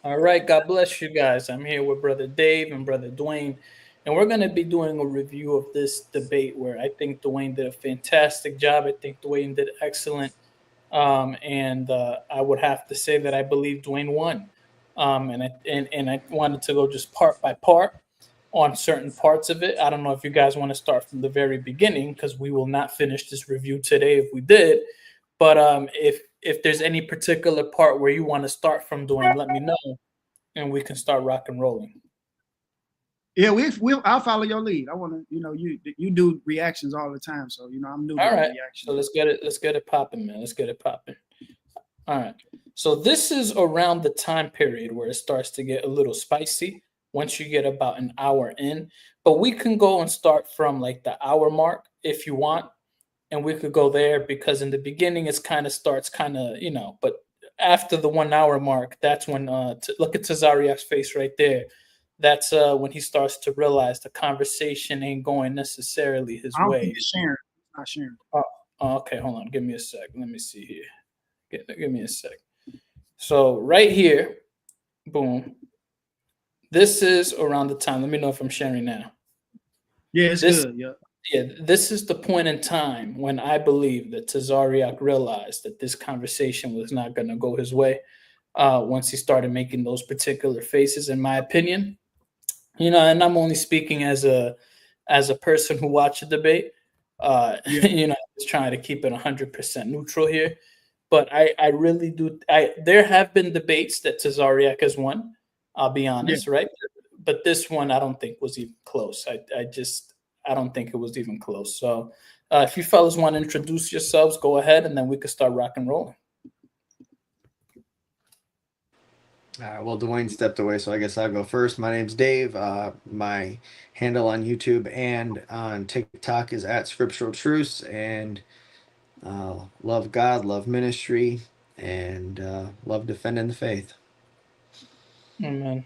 All right, God bless you guys. I'm here with Brother Dave and Brother Dwayne, and we're going to be doing a review of this debate where I think Dwayne did a fantastic job. I think Dwayne did excellent. And I would have to say that I believe Dwayne won. And I wanted to go just part by part on certain parts of it. I don't know if you guys want to start from the very beginning because we will not finish this review today if we did. But if there's any particular part where you want to start from, Dwayne, let me know, and we can start rock and rolling. Yeah, I'll follow your lead. I want to, you do reactions all the time, so I'm new to All right, reactions. so let's get it popping, man. Let's get it popping. All right. So this is around the time period where it starts to get a little spicy once you get about an hour in. But we can go and start from like the hour mark if you want. And we could go there because in the beginning it's kind of starts kind of, but after the 1 hour mark, that's when look at Tazaryach's face right there. That's when he starts to realize the conversation ain't going necessarily his I don't way. think it's sharing. It's not sharing. Okay, hold on. Give me a sec. Let me see here. Give me a sec. So right here, boom. This is around the time. Let me know if I'm sharing now. Yeah, it's good. Yeah. Yeah, this is the point in time when I believe that Tazaryach realized that this conversation was not going to go his way. Once he started making those particular faces, in my opinion, and I'm only speaking as a person who watched the debate. I was trying to keep it 100% neutral here. But I really do. There have been debates that Tazaryach has won. I'll be honest, right? But this one, I don't think was even close. I don't think it was even close. So, if you fellas want to introduce yourselves, go ahead, and then we can start rock and rolling. Well, Dwayne stepped away, so I guess I'll go first. My name's Dave. My handle on YouTube and on TikTok is at Scriptural Truths, and love God, love ministry, and love defending the faith. Amen.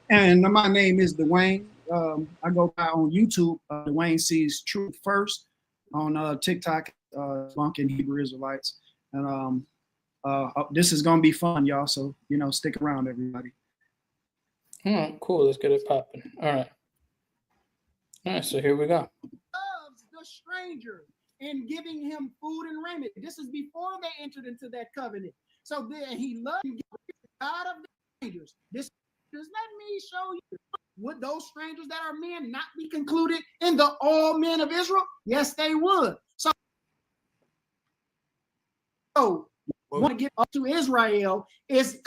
And my name is Dwayne. I go by on YouTube, DwayneSeesTruth1st, on TikTok, Bunking Hebrew Israelites. And this is going to be fun, y'all. So, stick around, everybody. All right, cool. Let's get it popping. All right, so here we go. Loves the stranger and giving him food and raiment. This is before they entered into that covenant. So then he loved the God of the strangers. Let me show you. Would those strangers that are men not be concluded in the all men of Israel? Yes, they would. So want to get up to Israel is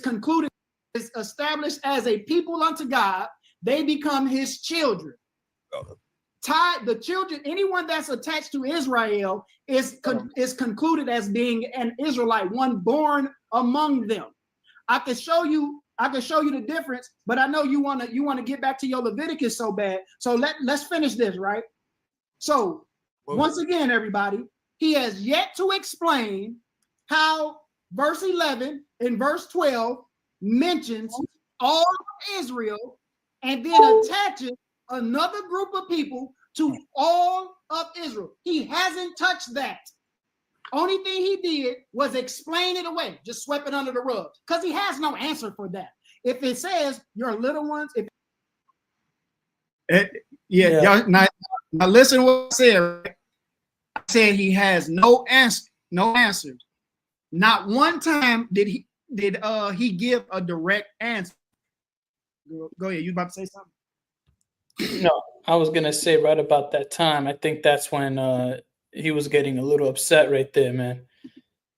concluded, is established as a people unto God. They become his children. The children, anyone that's attached to Israel is concluded as being an Israelite, one born among them. I can show you the difference, but I know you want to get back to your Leviticus so bad. So let's finish this, right? So once again, everybody, he has yet to explain how verse 11 and verse 12 mentions all of Israel and then attaches another group of people to all of Israel. He hasn't touched that. Only thing he did was explain it away, just swept it under the rug, because he has no answer for that. If it says your little ones, y'all, now listen to what I said. Right? I said he has no answers. Not one time did he give a direct answer. Go ahead. You about to say something? No, I was gonna say right about that time. I think that's when he was getting a little upset right there, man.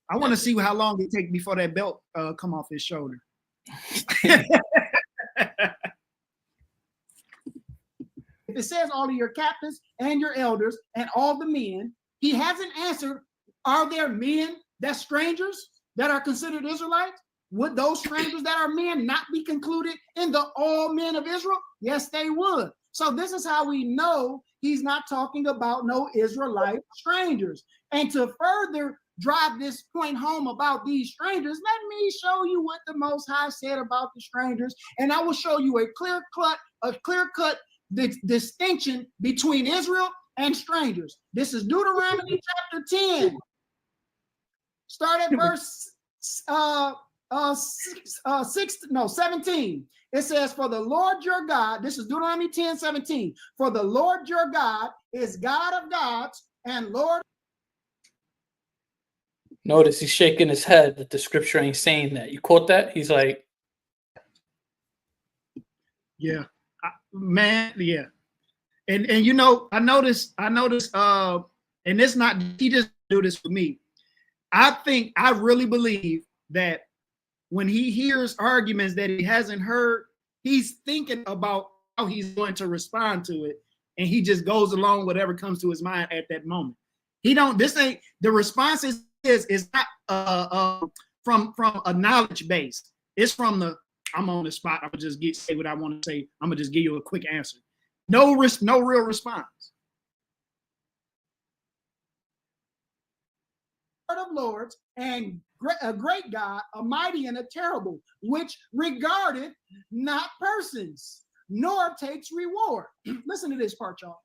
I want to see how long it take before that belt come off his shoulder. If it says all of your captains and your elders and all the men, he hasn't answered, are there men that's strangers that are considered Israelites? Would those strangers that are men not be concluded in the all men of Israel? Yes, they would. So this is how we know he's not talking about no Israelite strangers. And to further drive this point home about these strangers, let me show you what the Most High said about the strangers, and I will show you a clear-cut distinction between Israel and strangers. This is Deuteronomy chapter 10. Start at verse 17. It says, for the Lord your God, this is Deuteronomy 10:17. For the Lord your God is God of gods and Lord. Notice he's shaking his head that the scripture ain't saying that. You caught that? He's like, yeah, man, yeah. And you know, I noticed, and it's not, he just do this for me. I really believe that when he hears arguments that he hasn't heard, he's thinking about how he's going to respond to it, and he just goes along whatever comes to his mind at that moment. He don't. This ain't the response is not from a knowledge base. It's from the I'm on the spot. I'm gonna just say what I want to say. I'm gonna just give you a quick answer. No real response. Lord of Lords and a great God, a mighty and a terrible, which regarded not persons, nor takes reward. Listen to this part, y'all.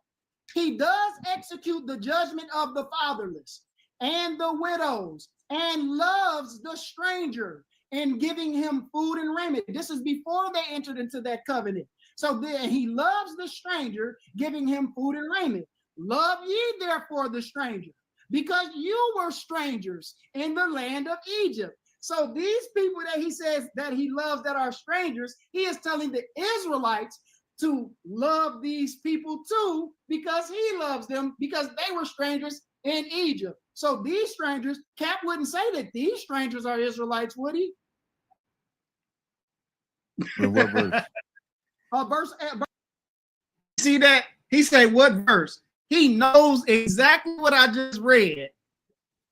He does execute the judgment of the fatherless and the widows, and loves the stranger in giving him food and raiment. This is before they entered into that covenant. So then he loves the stranger, giving him food and raiment. Love ye therefore the stranger, because you were strangers in the land of Egypt. So these people that he says that he loves that are strangers, he is telling the Israelites to love these people too, because he loves them, because they were strangers in Egypt. So these strangers, Cap wouldn't say that these strangers are Israelites, would he? In what verse? Verse. See that? He said, what verse? He knows exactly what I just read.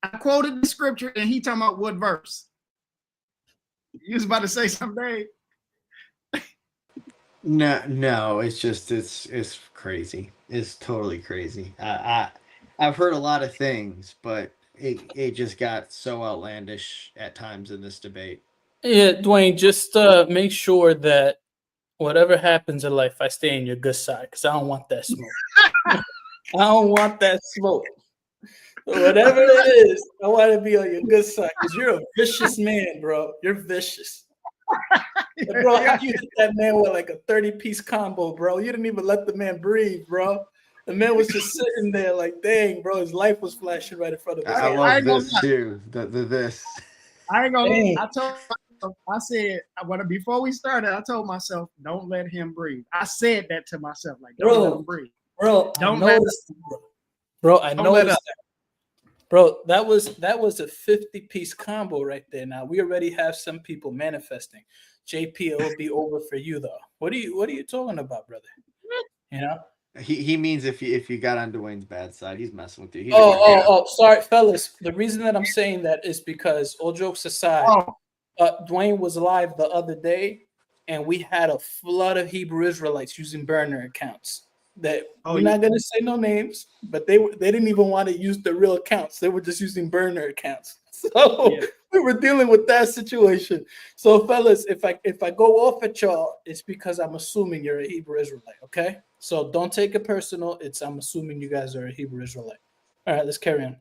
I quoted the scripture and he talking about what verse. You was about to say something, Dave? No, it's just it's crazy. It's totally crazy. I've heard a lot of things, but it just got so outlandish at times in this debate. yeah, Dwayne, just make sure that whatever happens in life, I stay in your good side, because I don't want that smoke. I don't want that smoke. Whatever it is, I want to be on your good side, because you're a vicious man, bro. You're vicious. Bro, how you hit that man with like a 30-piece combo, bro? You didn't even let the man breathe, bro. The man was just sitting there like, dang, bro, his life was flashing right in front of his I head. love this too. This. I ain't gonna. I said before we started, I told myself, don't let him breathe. I said that to myself, like, don't let him breathe. Bro, don't I noticed, bro. I noticed that. Bro, that was a 50-piece combo right there. Now we already have some people manifesting. JP, it will be over for you though. What are you talking about, brother? You know? He means if you got on Dwayne's bad side, he's messing with you. Sorry, fellas. The reason that I'm saying that is because, all jokes aside, Dwayne was live the other day, and we had a flood of Hebrew Israelites using burner accounts. That we're not gonna say no names, but they didn't even want to use the real accounts. They were just using burner accounts. So we were dealing with that situation. So, fellas, if I go off at y'all, it's because I'm assuming you're a Hebrew Israelite. Okay, so don't take it personal. I'm assuming you guys are a Hebrew Israelite. All right, let's carry on.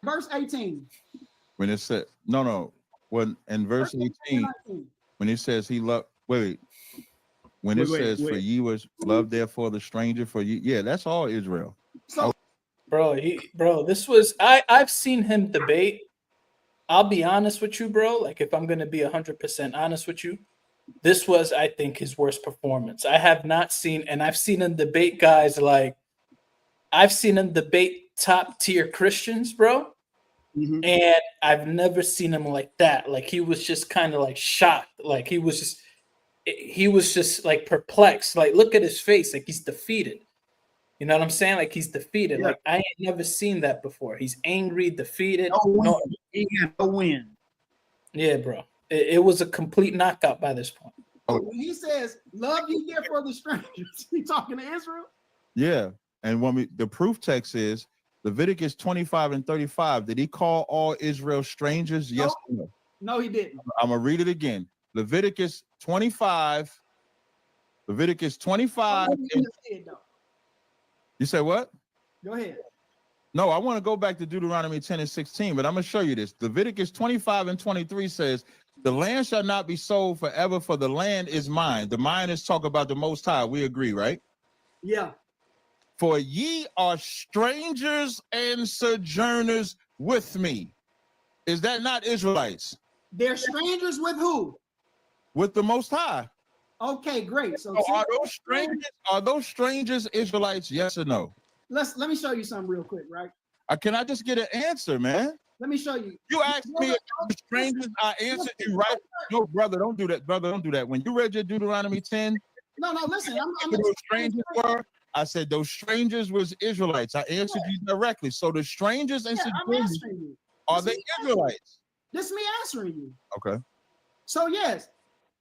Verse 18. When it said when in verse 18, when it says he loved, when it says for ye was love therefore the stranger, for you, yeah, that's all Israel. So, this was I've seen him debate. I'll be honest with you, bro. Like, if I'm gonna be 100% honest with you, this was, I think, his worst performance. I have not seen, and I've seen him debate guys like, I've seen him debate top tier Christians, bro. mm-hmm. And I've never seen him like that. Like, he was just kind of like shocked. Like, he was just like perplexed. Like, look at his face. Like, he's defeated. You know what I'm saying? Like, he's defeated. Yeah. Like, I ain't never seen that before. He's angry, defeated. He had no win. Yeah, bro. It was a complete knockout by this point. When he says, love ye therefore the strangers, he talking to Israel? Yeah. And when the proof text is Leviticus 25:35. Did he call all Israel strangers? No. Yes or no? No, he didn't. I'm going to read it again. Leviticus 25. You say what? Go ahead. No, I want to go back to Deuteronomy 10 and 16, but I'm going to show you this. Leviticus 25 and 23 says, the land shall not be sold forever, for the land is mine. The mine is talk about the Most High. We agree, right? Yeah. For ye are strangers and sojourners with me. Is that not Israelites? They're strangers with who? With the Most High. Okay, great. So Are those strangers Israelites? Yes or no? let me show you something real quick, right? Can I just get an answer, man? Let me show you. You asked me if the strangers, I answered you right. No, brother, don't do that. Brother, don't do that. When you read your Deuteronomy 10, No, listen. those strangers were, I said those strangers was Israelites. I answered you directly. So the strangers and I'm answering you. are they Israelites? This is me answering you. Okay. So yes,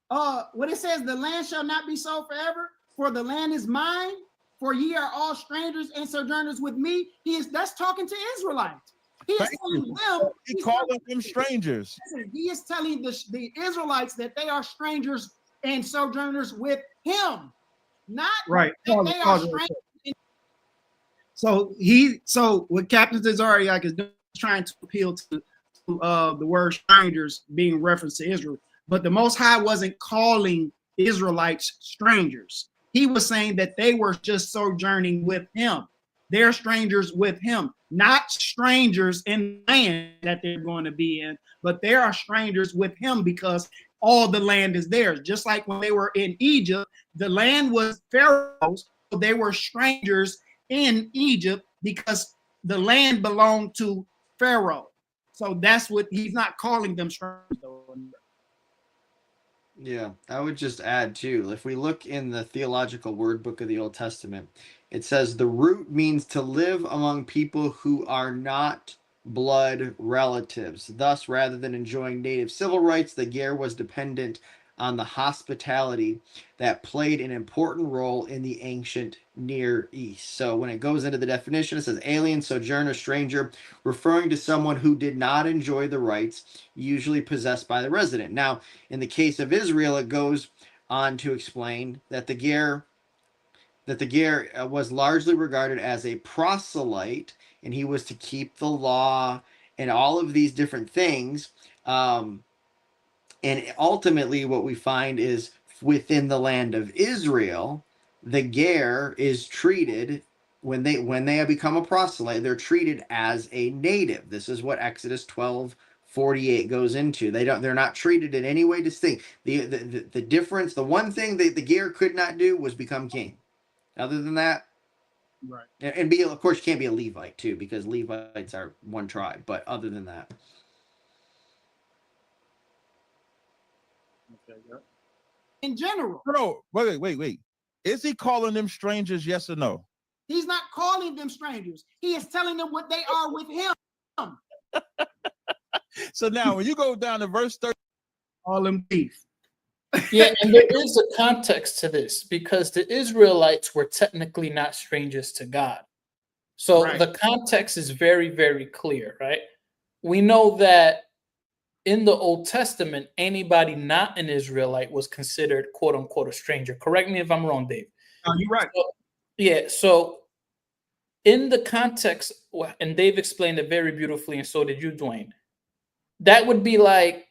what it says, the land shall not be sold forever, for the land is mine, for ye are all strangers and sojourners with me. That's talking to Israelites. He is telling them, He's calling them strangers. Listen, he is telling the Israelites that they are strangers and sojourners with him, not right. that they are strangers. So what Captain Tazaryach is doing is trying to appeal to the word strangers being referenced to Israel, but the Most High wasn't calling Israelites strangers. He was saying that they were just sojourning with him. They're strangers with him, not strangers in the land that they're going to be in, but they are strangers with him because all the land is theirs. Just like when they were in Egypt, the land was Pharaoh's, so they were strangers in Egypt because the land belonged to Pharaoh. So that's what he's not calling them strangers. Yeah, I would just add too, if we look in the theological word book of the Old Testament, it says the root means to live among people who are not blood relatives. Thus, rather than enjoying native civil rights, the Ger was dependent on the hospitality that played an important role in the ancient Near East. So when it goes into the definition, it says alien, sojourner, stranger, referring to someone who did not enjoy the rights usually possessed by the resident. Now, in the case of Israel, it goes on to explain that the Ger was largely regarded as a proselyte, and he was to keep the law and all of these different things. And ultimately, what we find is within the land of Israel, the Ger is treated, when they have become a proselyte, they're treated as a native. This is what Exodus 12:48 goes into. They're not treated in any way distinct. The difference, the one thing that the Ger could not do was become king. Other than that, right, and be, of course, you can't be a Levite too, because Levites are one tribe. But other than that, In general, No, wait. Is he calling them strangers? Yes or no? he's not calling them strangers. He is telling them what they are with him. So now, when you go down to verse 30, all them beef. Yeah, and there is a context to this because the Israelites were technically not strangers to God. So Right. the context is very, very clear, right? We know that in the Old Testament, anybody not an Israelite was considered quote unquote a stranger. Correct me if I'm wrong, Dave. No, you're right. Yeah, so in the context, and Dave explained it very beautifully, and so did you, Dwayne. That would be like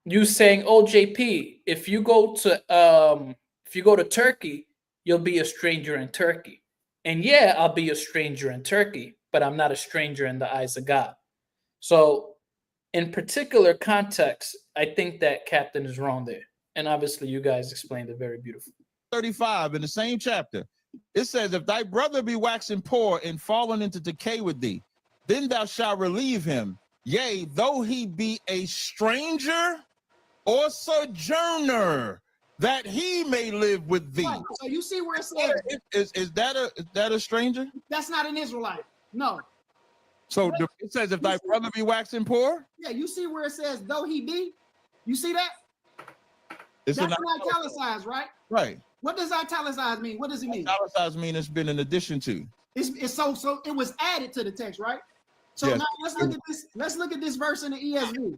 you saying, "Oh, JP, if you go to Turkey, you'll be a stranger in Turkey." And yeah, I'll be a stranger in Turkey, but I'm not a stranger in the eyes of God. So, in particular context, I think that Captain is wrong there. And obviously, you guys explained it very beautifully. 35 in the same chapter, it says, if thy brother be waxing poor and fallen into decay with thee, then thou shalt relieve him. Yea, though he be a stranger or sojourner, that he may live with thee. Right. So you see where it says Is that a stranger? that's not an Israelite. No. So it says, if thy brother be waxing poor, Yeah, you see where it says though he be? You see that? it's That's an italicized, right? right. What does italicized mean? What does it mean? Italicized mean it's been in addition to. It's so it was added to the text, right? So Yes. now let's look at this. Let's look at this verse in the ESV.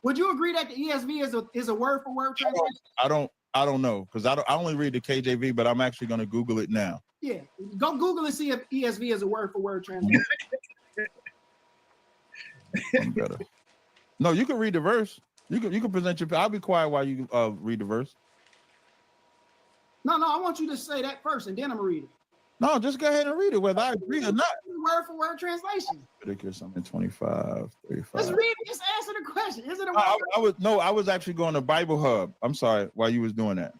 Would you agree that the ESV is a word for word translation? I don't know, because I only read the KJV, but I'm actually going to Google it now. Yeah, go Google and see if ESV is a word for word translation. I'm better. No, you can read the verse. You can present your. I'll be quiet while you read the verse. No, I want you to say that first, and then I'm gonna read it. No, just go ahead and read it, whether I agree or not. Word for word translation. Leviticus, I'm in 25, 35. Let's read it. Just answer the question. Is it a word? I was actually going to Bible Hub. I'm sorry, while you was doing that.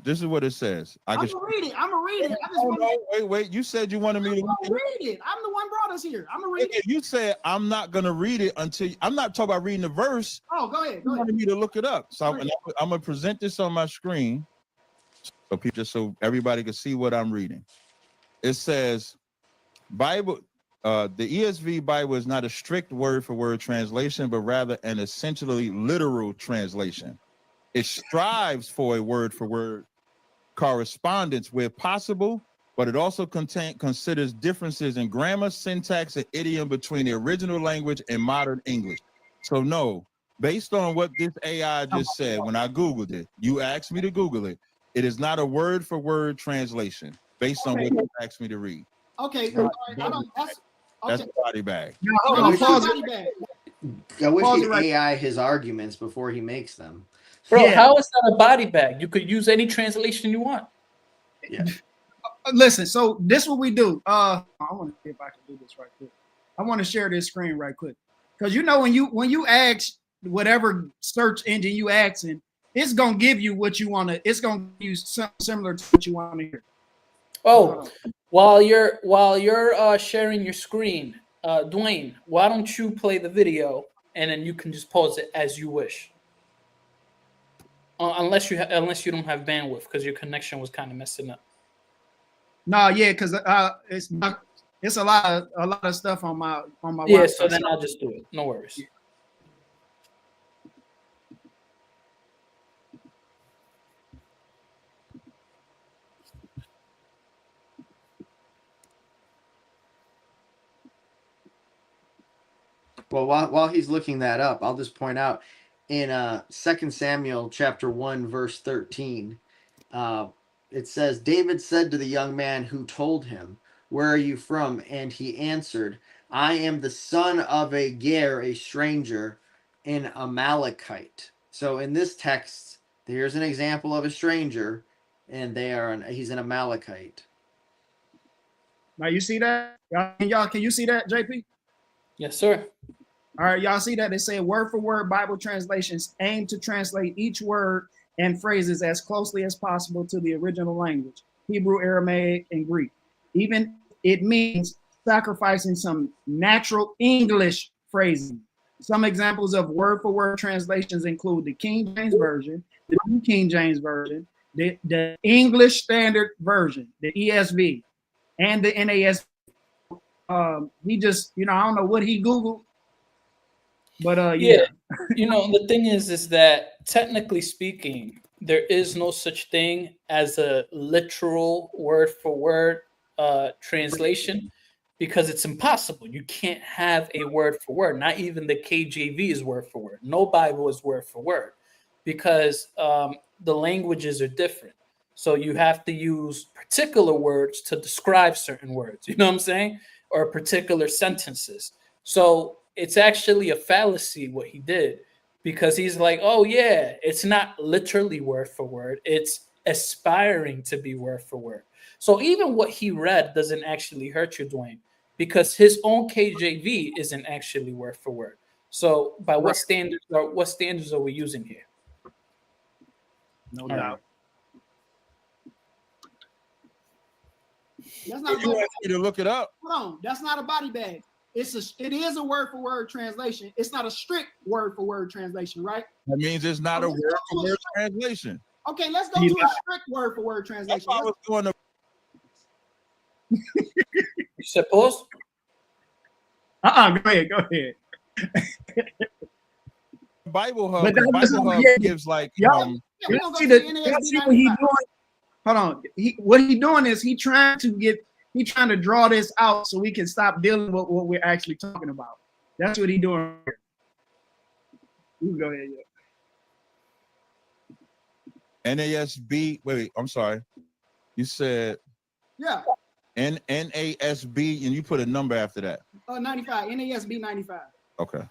This is what it says. I'm gonna read it. I'm gonna read it. I just wait. You said you wanted me to read it. I'm the one brought us here. I'm gonna read it. You said I'm not gonna read it until I'm not talking about reading the verse. Oh, go ahead. You wanted me to look it up. So I'm gonna present this on my screen so people, just so everybody can see what I'm reading. It says Bible. The ESV Bible is not a strict word for word translation, but rather an essentially literal translation. It strives for a word for word correspondence where possible, but it also considers differences in grammar, syntax, and idiom between the original language and modern English. So no, based on what this AI just said, when I Googled it, you asked me to Google it, it is not a word for word translation based on what you asked me to read. Okay, That's a body bag. I wish he'd AI his arguments before he makes them. Bro, how is that a body bag? You could use any translation you want. Yeah. Listen, so this is what we do. I want to see if I can do this right quick. I want to share this screen right quick. Because you know when you ask whatever search engine you asking, it's gonna give you what you want to, it's gonna use something similar to what you want to hear. Oh, while you're sharing your screen, Dwayne, why don't you play the video and then you can just pause it as you wish. Unless you don't have bandwidth because your connection was kind of messing up. No, yeah, because it's a lot of stuff on my yeah. Wi-Fi. So then I'll just do it. No worries. Yeah. Well, while he's looking that up, I'll just point out in 2 Samuel chapter 1, verse 13, it says, David said to the young man who told him, "Where are you from?" And he answered, "I am the son of a Ger, a stranger, an Amalekite." So in this text, here's an example of a stranger, and he's an Amalekite. Now you see that? Y'all, can you see that, JP? Yes, sir. All right, y'all see that? They say word for word Bible translations aim to translate each word and phrases as closely as possible to the original language, Hebrew, Aramaic, and Greek. Even it means sacrificing some natural English phrasing. Some examples of word for word translations include the King James Version, the New King James Version, the English Standard Version, the ESV, and the NASB. He just, I don't know what he Googled, but yeah. The thing is that technically speaking, there is no such thing as a literal word for word translation because it's impossible. You can't have a word for word. Not even the KJV is word for word. No Bible is word for word because the languages are different. So you have to use particular words to describe certain words. You know what I'm saying? Or particular sentences. So it's actually a fallacy what he did because he's like, oh yeah, it's not literally word for word. It's aspiring to be word for word. So even what he read doesn't actually hurt you, Dwayne, because his own KJV isn't actually word for word. So by what standards are we using here? No doubt. That's not you asked me to look it up. Hold on, that's not a body bag. It is a word for word translation. It's not a strict word for word translation, right? That means it's not a word for word translation. Okay, let's go to a strict word for word translation. I was doing the You suppose? Go ahead. Bible Hub. But Bible Hub gives like see what he doing. Hold on. What he doing is he trying to draw this out so we can stop dealing with what we're actually talking about. That's what he doing. You can go ahead, yeah. NASB. Wait, I'm sorry. You said Yeah. NASB, and you put a number after that. 95. NASB 95. Okay.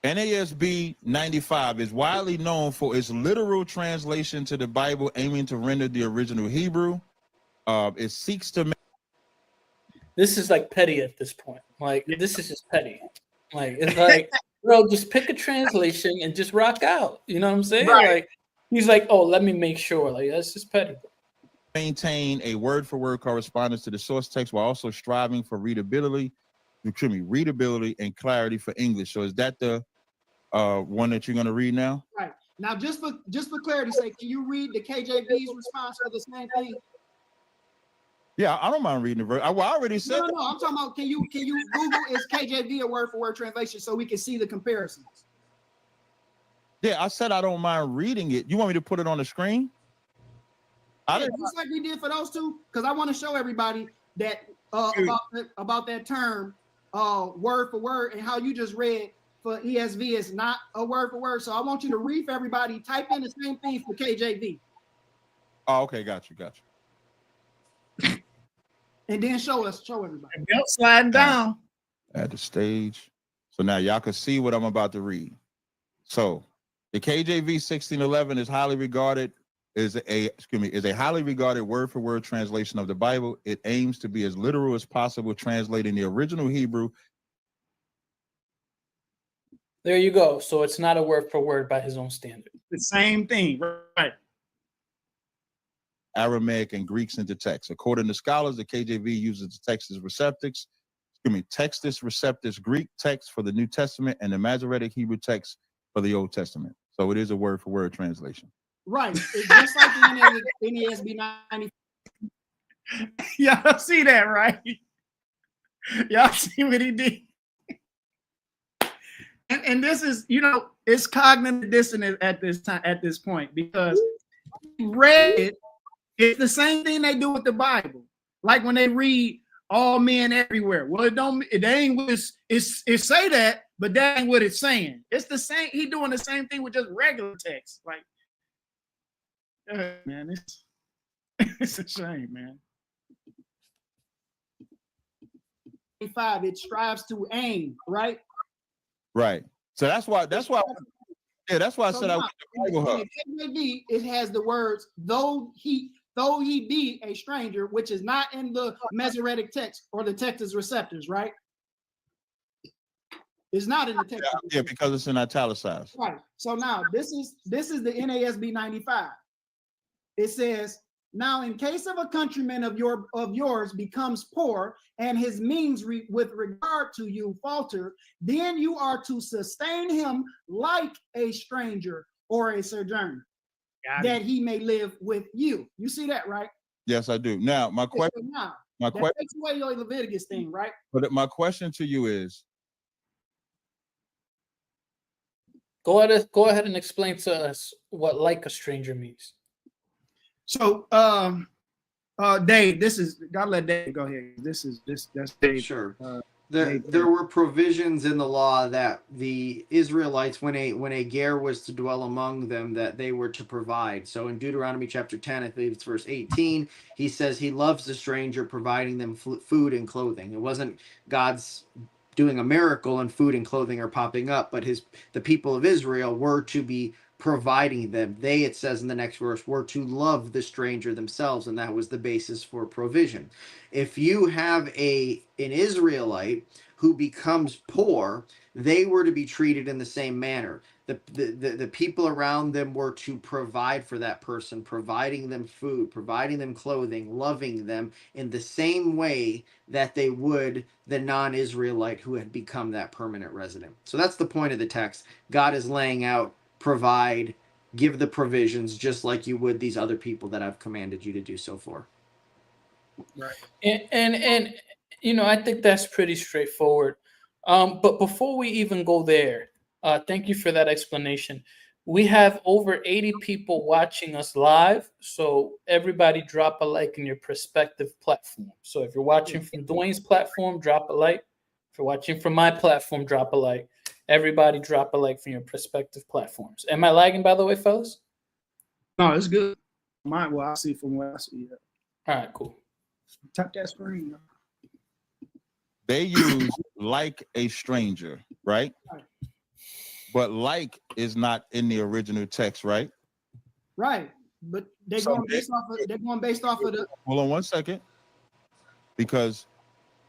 NASB 95 is widely known for its literal translation to the Bible, aiming to render the original Hebrew. It seeks to make. This is like petty at this point. Like, this is just petty. Like, it's like, bro, just pick a translation and just rock out. You know what I'm saying? Right. Like, he's like, oh, let me make sure. Like, that's just petty. Maintain a word-for-word correspondence to the source text while also striving for readability and clarity for English. So is that the one that you're going to read now? Right. Now, just for clarity's sake, can you read the KJV's response for the same thing? Yeah, I don't mind reading the verse. I already said. No. I'm talking about, can you Google is KJV a word for word translation so we can see the comparisons? Yeah, I said I don't mind reading it. You want me to put it on the screen? Yeah, just like we did for those two, because I want to show everybody that about that term, word for word, and how you just read for ESV is not a word for word. So I want you to read for everybody. Type in the same thing for KJV. Oh, okay, got you. And then show everybody. Belt sliding down. At the stage. So now y'all can see what I'm about to read. So the KJV 1611 is highly regarded is a highly regarded word-for-word translation of the Bible. It aims to be as literal as possible, translating the original Hebrew. There you go. So it's not a word for word by his own standard. The same thing, right? Aramaic and Greeks into text. According to scholars, the KJV uses the Textus Receptus Greek text for the New Testament and the Masoretic Hebrew text for the Old Testament. So it is a word-for-word translation. Right. It's just like the NASB 95. Y'all see that, right? Y'all see what he did? And this is, it's cognitive dissonance at this point, because he read it. It's the same thing they do with the Bible. Like when they read all men everywhere. Well, it ain't what it say that, but that ain't what it's saying. It's the same. He doing the same thing with just regular text. Like, man, it's a shame, man. 5, it strives to aim, right? Right. So that's why I said I went to Bible Hub. It has the words, though he be a stranger, which is not in the Masoretic text or the Textus Receptus, right? It's not in the text. Yeah, because it's in italicized. Right. So now this is the NASB 95. It says, now in case of a countryman of yours becomes poor and his means with regard to you falter, then you are to sustain him like a stranger or a sojourner, that he may live with you. You see that, right? Yes, I do. Now, my question. That takes away your Leviticus thing, right? But my question to you is, Go ahead and explain to us what like a stranger means. So, Dave, gotta let Dave go ahead. That's Dave. Sure. There were provisions in the law that the Israelites, when a ger was to dwell among them, that they were to provide. So in Deuteronomy chapter 10, I believe it's verse 18, he says he loves the stranger, providing them food and clothing. It wasn't God's doing a miracle and food and clothing are popping up, but the people of Israel were to be providing them. They, it says in the next verse, were to love the stranger themselves, and that was the basis for provision. If you have an Israelite who becomes poor, they were to be treated in the same manner. The people around them were to provide for that person, providing them food, providing them clothing, loving them in the same way that they would the non-Israelite who had become that permanent resident. So that's the point of the text. God is laying out, provide, give the provisions, just like you would these other people that I've commanded you to do so for. Right. And I think that's pretty straightforward. But before we even go there, thank you for that explanation. We have over 80 people watching us live. So everybody drop a like in your respective platform. So if you're watching from Dwayne's platform, drop a like. If you're watching from my platform, drop a like. Everybody drop a like from your respective platforms. Am I lagging, by the way, fellas? No, it's good. Mine, well, I see from where I see it. All right, cool. Tap that screen. They use like a stranger, right? But like is not in the original text, right? Right. But they're going based off of the. Hold on 1 second. Because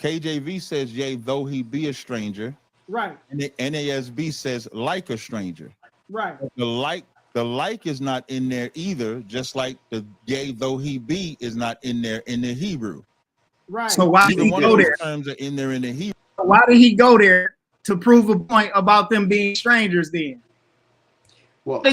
KJV says, yea, though he be a stranger. Right. And the NASB says like a stranger. Right. The like is not in there either, just like the yea, though he be is not in there in the Hebrew. Right. So why did he go there? Terms are in there in the Hebrew. Why did he go there to prove a point about them being strangers then? Well, so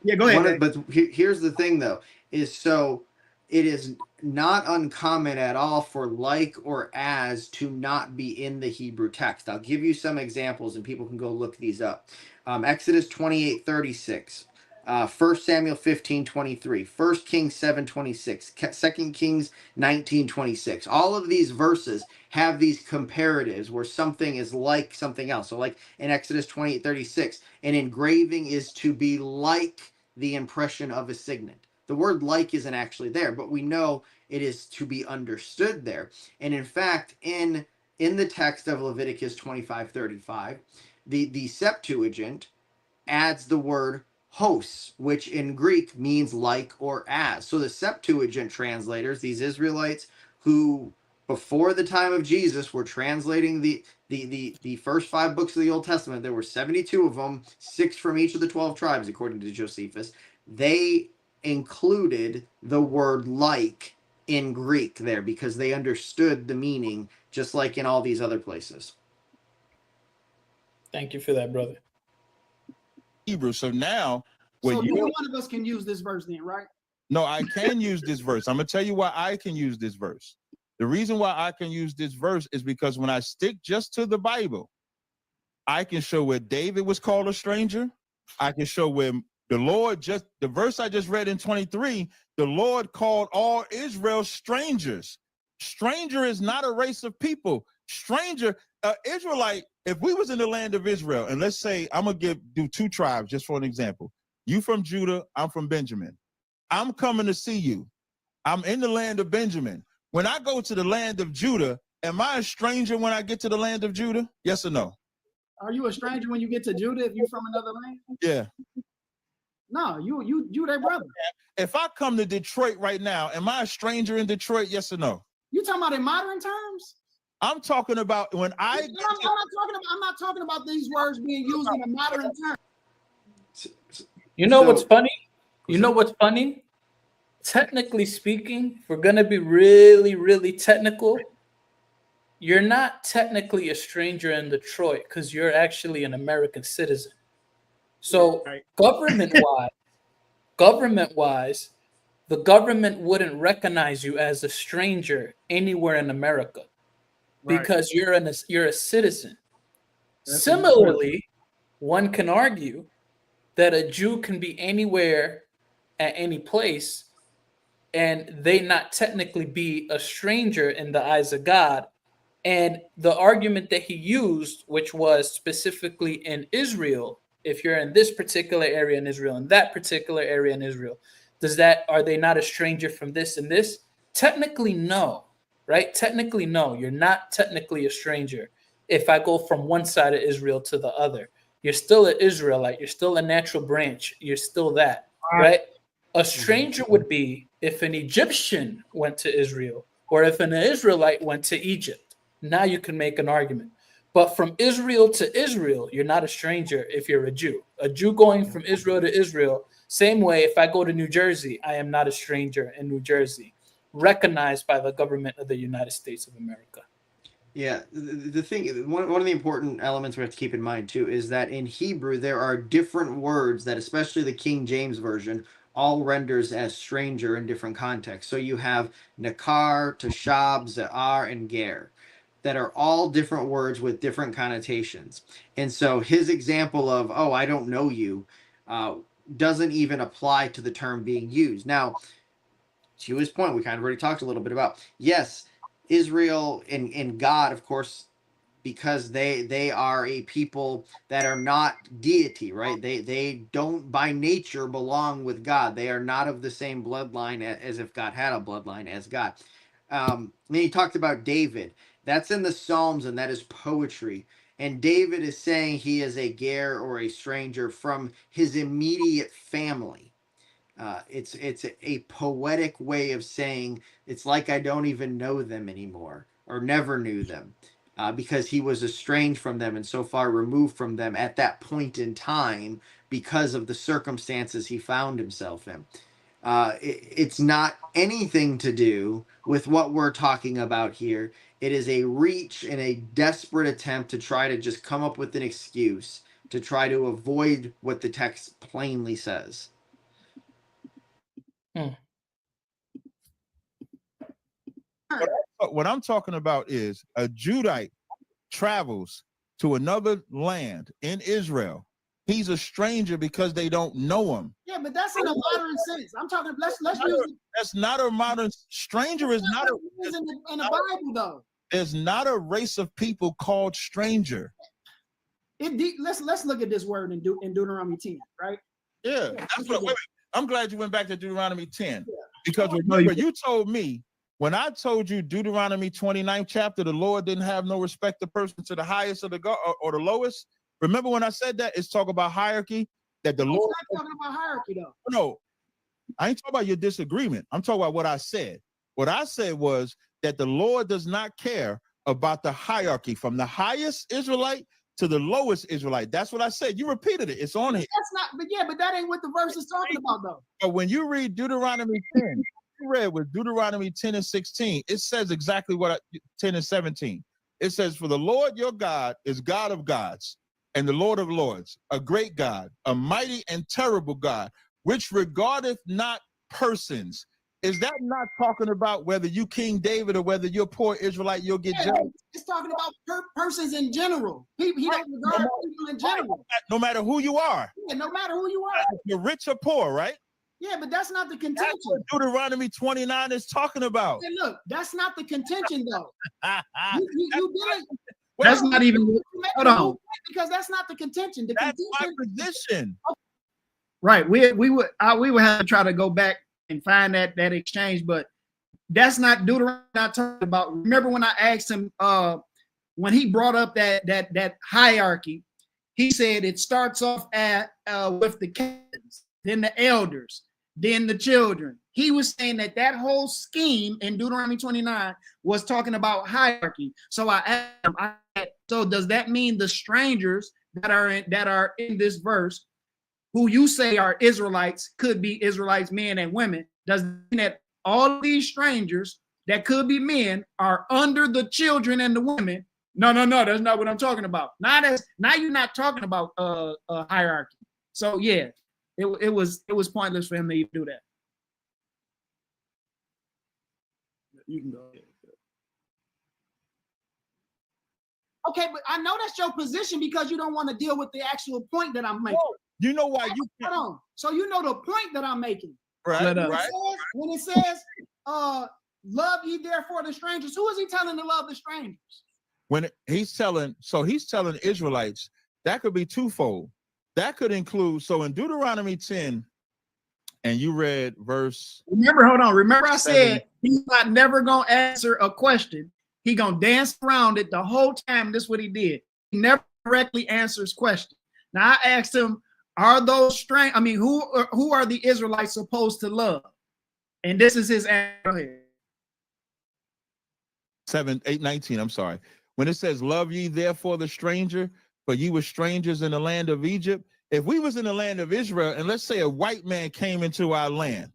yeah, go ahead. But here's the thing, though, is so it is not uncommon at all for like or as to not be in the Hebrew text. I'll give you some examples and people can go look these up. Exodus 28:36, 1 Samuel 15:23, 1 Kings 7:26, 2 Kings 19:26. All of these verses have these comparatives where something is like something else. So like in Exodus 28:36, an engraving is to be like the impression of a signet. The word like isn't actually there, but we know it is to be understood there. And in fact, in the text of Leviticus 25:35, the Septuagint adds the word hos, which in Greek means like or as. So the Septuagint translators, these Israelites who before the time of Jesus were translating the first 5 books of the Old Testament, there were 72 of them, 6 from each of the 12 tribes, according to Josephus. They included the word like in Greek there because they understood the meaning, just like in all these other places. Thank you for that, brother. Hebrew. So now, so neither one of us can use this verse then, right? No, I can use this verse. I'm gonna tell you why I can use this verse. The reason why I can use this verse is because when I stick just to the Bible, I can show where David was called a stranger. I can show where the Lord the verse I just read in 23, the Lord called all Israel strangers. Stranger is not a race of people. Stranger, Israelite, if we was in the land of Israel, and let's say I'm gonna do 2 tribes just for an example. You from Judah, I'm from Benjamin. I'm coming to see you. I'm in the land of Benjamin. When I go to the land of Judah, am I a stranger when I get to the land of Judah? Yes or no? Are you a stranger when you get to Judah if you're from another land? Yeah. No, you their brother. If I come to Detroit right now, am I a stranger in Detroit? Yes or no? You talking about in modern terms? I'm talking about when I'm not talking about these words being used in a modern term. You know what's funny? You know what's funny? Technically speaking, if we're gonna be really, really technical, you're not technically a stranger in Detroit because you're actually an American citizen. So government-wise, the government wouldn't recognize you as a stranger anywhere in America because you're a citizen. Similarly, one can argue that a Jew can be anywhere at any place and they not technically be a stranger in the eyes of God. And the argument that he used, which was specifically in Israel, if you're in this particular area in Israel, in that particular area in Israel, are they not a stranger from this and this? Technically, no, right? Technically, no, you're not technically a stranger. If I go from one side of Israel to the other, you're still an Israelite. You're still a natural branch. You're still that, right? A stranger would be if an Egyptian went to Israel or if an Israelite went to Egypt. Now you can make an argument. But from Israel to Israel, you're not a stranger if you're a Jew. A Jew going from Israel to Israel, same way if I go to New Jersey, I am not a stranger in New Jersey, recognized by the government of the United States of America. Yeah, the thing, one of the important elements we have to keep in mind too is that in Hebrew there are different words that, especially the King James Version, all renders as stranger in different contexts. So you have nakar, tashab, za'ar, and ger, that are all different words with different connotations. And so his example of, oh, I don't know you, doesn't even apply to the term being used. Now, to his point, we kind of already talked a little bit about, yes, Israel and God, of course, because they are a people that are not deity, right? They don't by nature belong with God. They are not of the same bloodline as if God had a bloodline as God. Then he talked about David. That's in the Psalms, and that is poetry. And David is saying he is a ger or a stranger from his immediate family. It's a poetic way of saying it's like I don't even know them anymore or never knew them, because he was estranged from them and so far removed from them at that point in time because of the circumstances he found himself in. It's not anything to do with what we're talking about here. It is a reach and a desperate attempt to try to just come up with an excuse to try to avoid what the text plainly says. What I'm talking about is a Judite travels to another land in Israel. He's a stranger because they don't know him. Yeah, but that's in a modern sense. I'm talking. Let's use it. That's not a modern stranger. Is not a, in the Bible though. There's not a race of people called stranger. Let's look at this word in Deuteronomy 10, right? Yeah, that's what. Wait, I'm glad you went back to Deuteronomy 10 because remember you told me when I told you Deuteronomy 29th chapter, the Lord didn't have no respect to person to the highest of the God or the lowest. Remember when I said that? It's talk about hierarchy. That the Lord. Not talking about hierarchy though. No, I ain't talking about your disagreement. I'm talking about what I said. What I said was that the Lord does not care about the hierarchy from the highest Israelite to the lowest Israelite. That's what I said. You repeated it. It's on here. That's not, but that ain't what the verse is talking about though. But when you read Deuteronomy 10, you read with Deuteronomy 10 and 16, it says exactly what 10 and 17. It says, for the Lord your God is God of gods and the Lord of lords, a great God, a mighty and terrible God, which regardeth not persons. Is that not talking about whether you King David or whether you're poor Israelite, you'll get judged? It's talking about persons in general. He don't regard people in general. No matter who you are. Yeah, no matter who you are. You're rich or poor, right? Yeah, but that's not the contention. That's what Deuteronomy 29 is talking about. Hey, look, that's not the contention, though. you didn't. That's not even. Hold on. Because that's not the contention. That's my position. Right. We would have to try to go back and find that exchange, but that's not Deuteronomy I'm talking about. Remember when I asked him when he brought up that hierarchy, he said it starts off with the captains, then the elders, then the children. He was saying that whole scheme in Deuteronomy 29 was talking about hierarchy. So I asked him, so does that mean the strangers that are in this verse, who you say are Israelites, could be Israelites, men and women? Does it mean that all of these strangers that could be men are under the children and the women? No, that's not what I'm talking about. Now you're not talking about hierarchy. So yeah, it was pointless for him to even do that. You can go ahead. Okay, but I know that's your position because you don't want to deal with the actual point that I'm making. You know why you hold on. So you know the point that I'm making. Right. When it says, love ye therefore the strangers, who is he telling to love the strangers? When he's telling Israelites, that could be twofold. That could include, so in Deuteronomy 10, and you read verse. Remember I said he's not never gonna answer a question. He gonna dance around it the whole time. This is what he did. He never directly answers questions. Now I asked him, are those strange? I mean, who are the Israelites supposed to love? And this is his answer. 7:8:19. I'm sorry. When it says, "Love ye therefore the stranger, for ye were strangers in the land of Egypt." If we was in the land of Israel, and let's say a white man came into our land,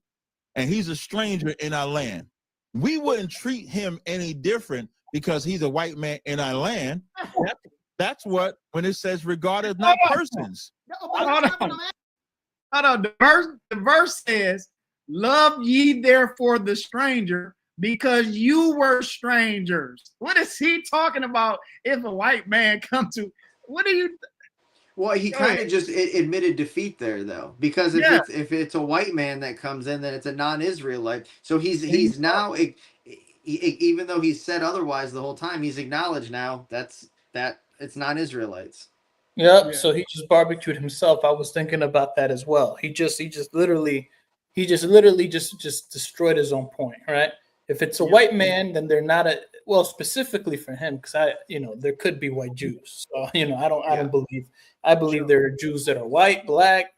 and he's a stranger in our land, we wouldn't treat him any different because he's a white man in our land. That's what when it says regarded not persons. Hold on. The verse says, love ye therefore the stranger because you were strangers. What is he talking about if a white man come to? What are you? Well, he kind of just admitted defeat there, though, because if it's a white man that comes in, then it's a non-Israelite. So he's now, even though he's said otherwise the whole time, he's acknowledged now that's that it's not Israelites. Yep. Yeah. So he just barbecued himself. I was thinking about that as well. He just literally just destroyed his own point, right? If it's a Yeah. white man, then they're not well, specifically for him, because there could be white Jews. So, I don't believe. I believe there are Jews that are white, black.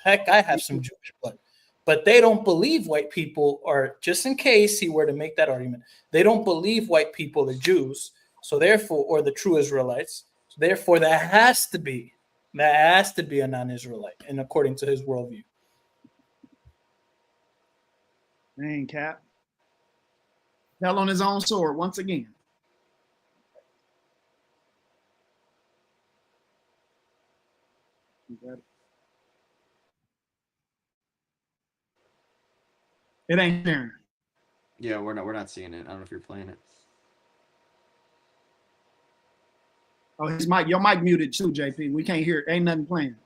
Heck, I have some Jewish blood, but they don't believe white people are. Just in case he were to make that argument, they don't believe white people are Jews. So therefore, or the true Israelites. So therefore, that has to be a non-Israelite, and according to his worldview. Dang, Cap. Fell on his own sword once again. It ain't sharing. Yeah, we're not seeing it. I don't know if you're playing it. Oh, your mic muted too, JP. We can't hear it. Ain't nothing playing.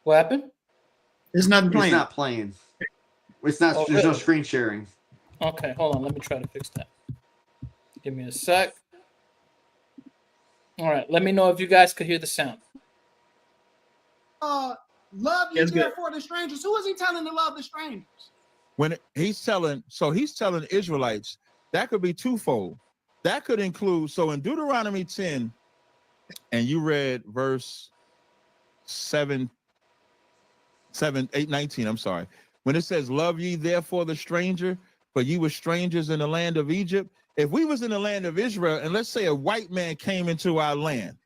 What happened? There's nothing It's playing. not playing. It's not. Oh, There's no really? screen sharing. Okay, hold on. Let me try to fix that. Give me a sec. All right. Let me know if you guys could hear the sound. Love you That's good. therefore the strangers. Who is he telling to love the strangers? When he's telling Israelites, that could be twofold. That could include, so in Deuteronomy 10, and you read verse 7, 8, 19, I'm sorry. When it says, love ye therefore the stranger, for ye were strangers in the land of Egypt. If we was in the land of Israel, and let's say a white man came into our land,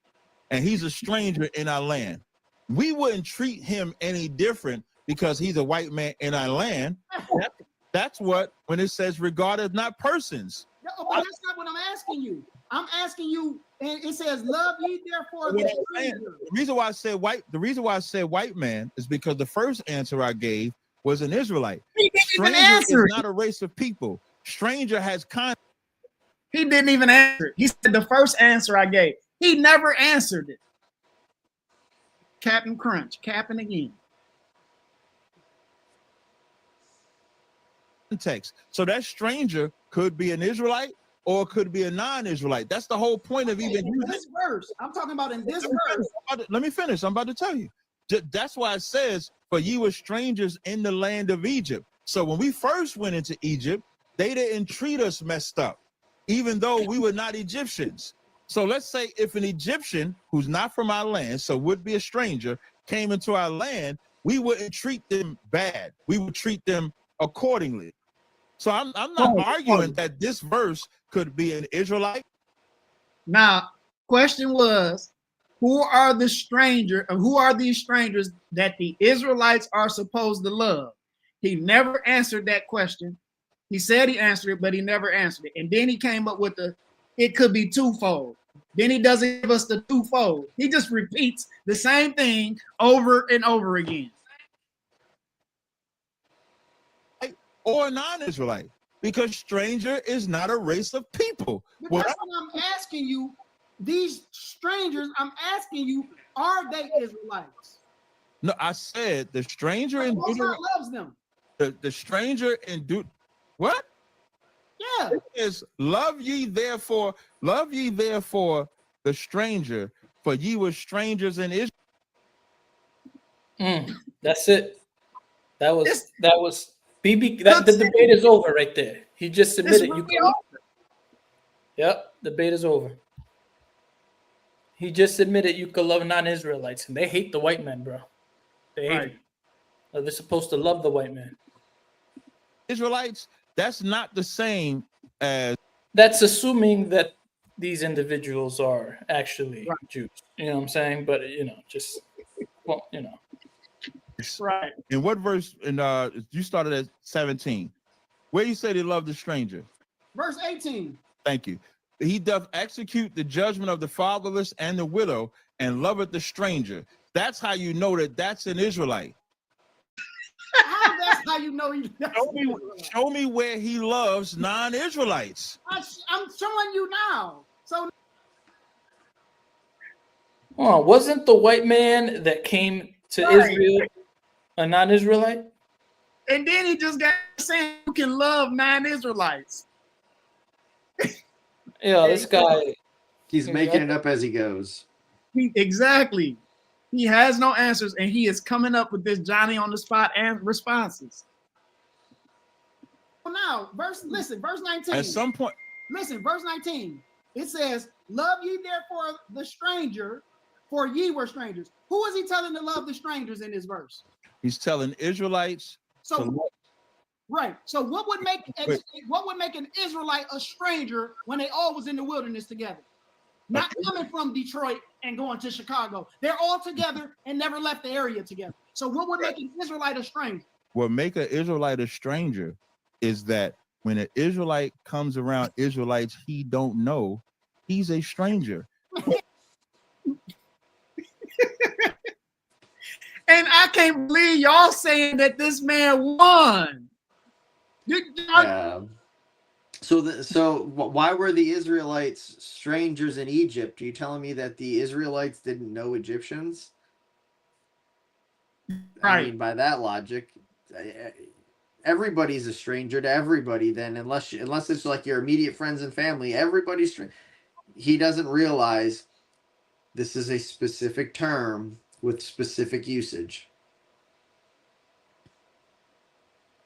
and he's a stranger in our land, we wouldn't treat him any different because he's a white man in our land. That's what, when it says regarded not persons. No, but that's not what I'm asking you. I'm asking you, and it says, love ye therefore the stranger. The reason why I said white man is because the first answer I gave was an Israelite. He didn't even Stranger answer is it. not a race of people. Stranger has He didn't even answer it. He said the first answer I gave. He never answered it. Captain Crunch, capping again. context. So that stranger could be an Israelite or could be a non-Israelite. That's the whole point of even in this verse. I'm talking about in this verse. Let me finish. I'm about to tell you. That's why it says, for ye were strangers in the land of Egypt. So when we first went into Egypt, they didn't treat us messed up, even though we were not Egyptians. So let's say if an Egyptian who's not from our land, so would be a stranger, came into our land, we wouldn't treat them bad. We would treat them accordingly. So I'm not arguing that this verse could be an Israelite. Now, question was, who are these strangers that the Israelites are supposed to love? He never answered that question. He said he answered it, but he never answered it. And then he came up with it could be twofold. Then he doesn't give us the twofold. He just repeats the same thing over and over again. Or a non-Israelite, because stranger is not a race of people. But that's what I'm asking you. These strangers, I'm asking you, are they Israelites? No, I said the stranger in Most High loves them. The stranger in what? Yeah. It is love ye therefore the stranger, for ye were strangers in Israel. That's it. That was BB. The debate is over right there. He just submitted. Yep, debate is over. He just admitted you could love non-Israelites, and they hate the white man, bro. They hate him. They're supposed to love the white man. Israelites, that's not the same as. That's assuming that these individuals are actually Jews. You know what I'm saying? But Right. In what verse? You started at 17. Where you said he loved the stranger? Verse 18. Thank you. He doth execute the judgment of the fatherless and the widow, and loveth the stranger. That's how you know that that's an Israelite. That's how you know he. Show me where he loves non-Israelites. I'm showing you now. So. Wasn't the white man that came to Israel a non-Israelite? And then he just got saying you can love non-Israelites. Yeah, this guy. He's Yeah, making it up as he goes. Exactly. He has no answers, and he is coming up with this Johnny on the spot and responses. Well, now, verse 19. At some point, Listen, verse 19. It says, "Love ye therefore the stranger, for ye were strangers." Who is he telling to love the strangers in this verse? he's telling Israelites. So, right. So what would make an Israelite a stranger when they all was in the wilderness together? Not coming from Detroit and going to Chicago. They're all together and never left the area together. So what would make an Israelite a stranger? What make an Israelite a stranger is that when an Israelite comes around Israelites he don't know, he's a stranger. And I can't believe y'all saying that this man won. Yeah. So why were the Israelites strangers in Egypt? Are you telling me that the Israelites didn't know Egyptians? Right. I mean, by that logic, everybody's a stranger to everybody. Then, unless it's like your immediate friends and family, everybody's. He doesn't realize this is a specific term with specific usage.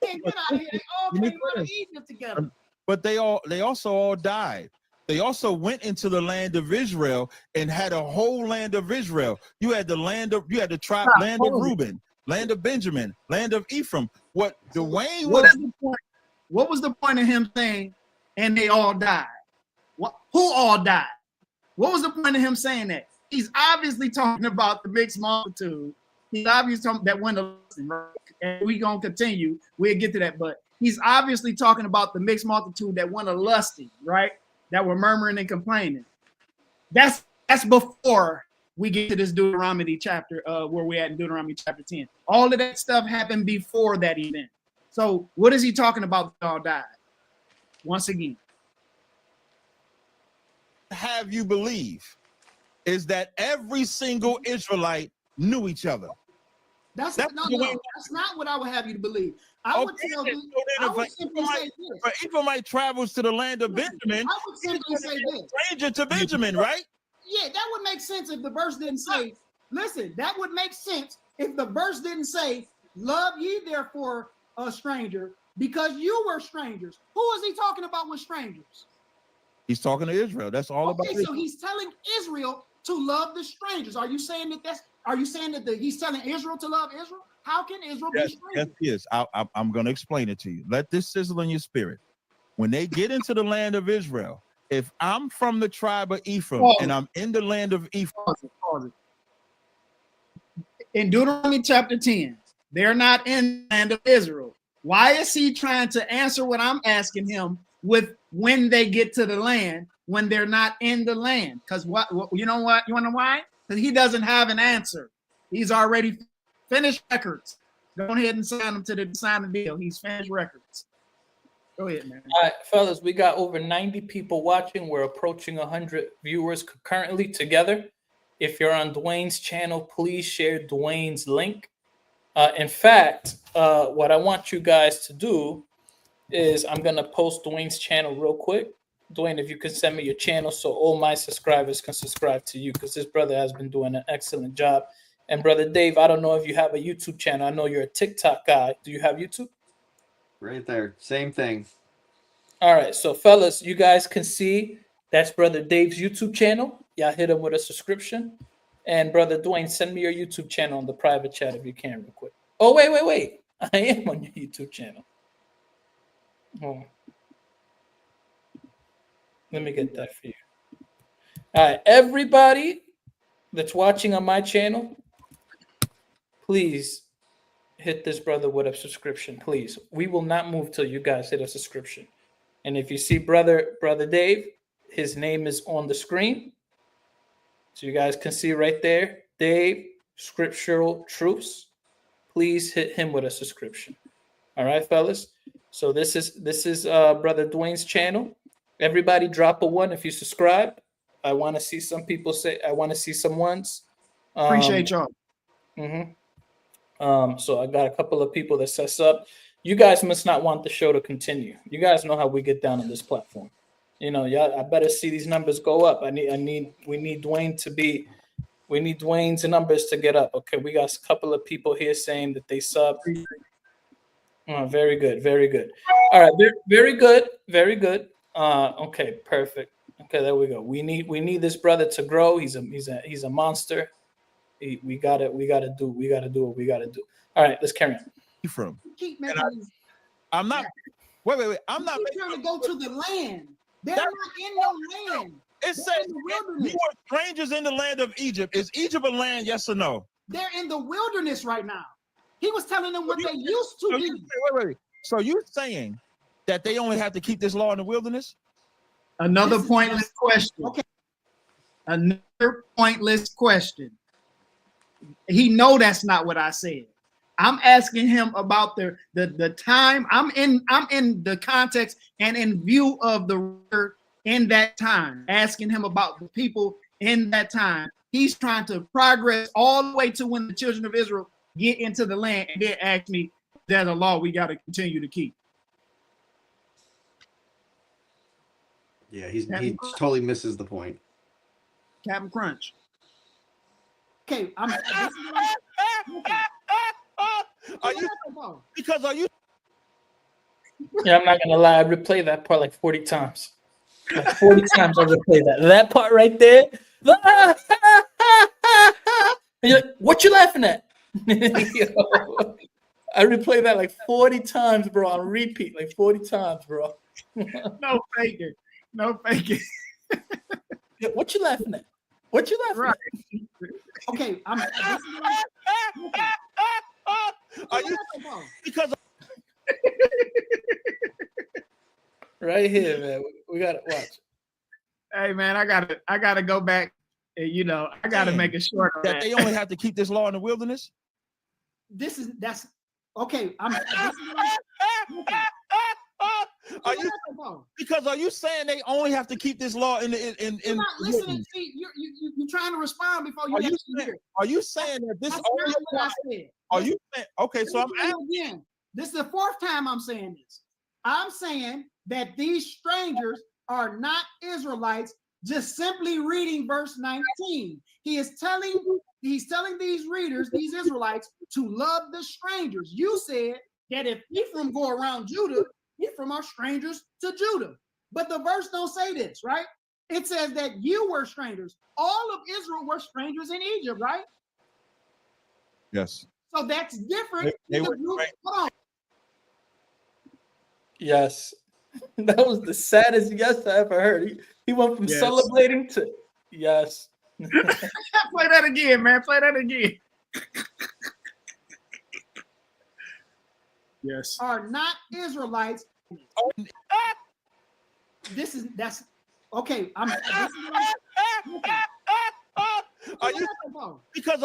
Get out of here. They all came out of Egypt together. But they also all died. They also went into the land of Israel and had a whole land of Israel. You had land of Reuben, land of Benjamin, land of Ephraim. What Dwayne was. What was the point of him saying, and they all died? Who all died? What was the point of him saying that? He's obviously talking about the mixed multitude. He's obviously talking that went a lesson, right? And we're going to continue. We'll get to that. But he's obviously talking about the mixed multitude that went a lusting, right? That were murmuring and complaining. That's before we get to this Deuteronomy chapter, where we're at in Deuteronomy chapter 10. All of that stuff happened before that event. So what is he talking about? They all died. Once again. Have you believe is that every single Israelite knew each other. That's not what I would have you to believe. I would tell you. I would simply say this. But Ephraimite travels to the land of Benjamin. I would simply say this. Stranger to Benjamin, right? Yeah, that would make sense if the verse didn't say. Listen, that would make sense if the verse didn't say, "Love ye therefore a stranger, because you were strangers." Who is he talking about with strangers? He's talking to Israel. That's all about it. So he's telling Israel to love the strangers. Are you saying that he's telling Israel to love Israel? How can Israel be strangers? Yes, he is. I'm going to explain it to you. Let this sizzle in your spirit. When they get into the land of Israel, if I'm from the tribe of Ephraim and I'm in the land of Ephraim. In Deuteronomy chapter 10, they're not in the land of Israel. Why is he trying to answer what I'm asking him with when they get to the land when they're not in the land? Because you know what? You want to know why? Because he doesn't have an answer. He's already finished records. Go ahead and sign him to sign the deal. He's finished records. Go ahead, man. All right, fellas, we got over 90 people watching. We're approaching 100 viewers concurrently together. If you're on Dwayne's channel, please share Dwayne's link. In fact, what I want you guys to do is I'm going to post Dwayne's channel real quick. Dwayne, if you can send me your channel so all my subscribers can subscribe to you, because this brother has been doing an excellent job. And Brother Dave, I don't know if you have a YouTube channel. I know you're a TikTok guy. Do you have YouTube? Right there. Same thing. All right. So, fellas, you guys can see that's Brother Dave's YouTube channel. Y'all hit him with a subscription. And Brother Dwayne, send me your YouTube channel on the private chat if you can real quick. Oh, wait. I am on your YouTube channel. Oh. Let me get that for you. All right. Everybody that's watching on my channel, please hit this brother with a subscription, please. We will not move till you guys hit a subscription. And if you see brother Dave, his name is on the screen. So you guys can see right there, Dave, Scriptural Truths. Please hit him with a subscription. All right, fellas. So this is Brother Dwayne's channel. Everybody drop a 1 if you subscribe. I want to see some people say, I want to see some ones. Appreciate y'all. So I got a couple of people that says up. You guys must not want the show to continue. You guys know how we get down on this platform. You know, y'all, I better see these numbers go up. We need Dwayne's numbers to get up. Okay, we got a couple of people here saying that they sub. Oh, very good, very good. All right, very good, very good. Okay, perfect. Okay, there we go. We need this brother to grow. He's a monster. We gotta do what we gotta do. All right, let's carry on. From. Keep making these. I'm not. Wait. I'm not trying to go to the land. They're not in your land. It says you are strangers in the land of Egypt. Is Egypt a land? Yes or no? They're in the wilderness right now. He was telling them what they used to be. Wait. So you're saying that they only have to keep this law in the wilderness? Another pointless question. Okay. Another pointless question. He know that's not what I said. I'm asking him about the time. I'm in the context and in view of the word in that time, asking him about the people in that time. He's trying to progress all the way to when the children of Israel get into the land, and then ask me, there's a law we got to continue to keep. Yeah, he totally misses the point. Captain Crunch. Okay, Are you? Yeah, I'm not gonna lie. I replay that part like 40 times. Like 40 times I replay that. That part right there. And you're like, what you laughing at? Yo, I replay that like 40 times, bro. On repeat, like 40 times, bro. No faking. No faking. Yeah, what you laughing at? What you laughing at? Okay, Are you? Because right here, man. We gotta watch. Hey man, I gotta go back. And, I gotta make a short that they only have to keep this law in the wilderness. That's okay. Are you saying they only have to keep this law in You're not listening. See, you're trying to respond before you hear. Are you saying that this? That's not what I said. Are you saying? Okay, so I'm asking again. This is the fourth time I'm saying this. I'm saying that these strangers are not Israelites. Just simply reading verse 19, he's telling these readers, these Israelites, to love the strangers. You said that if Ephraim go around Judah, Ephraim are strangers to Judah. But the verse don't say this, right? It says that you were strangers. All of Israel were strangers in Egypt, right? yes. So that's different. Hold on. Yes. That was the saddest yes I ever heard. He went from celebrating to yes. Play that again, man. Play that again. Yes. Are not Israelites. That's okay. Are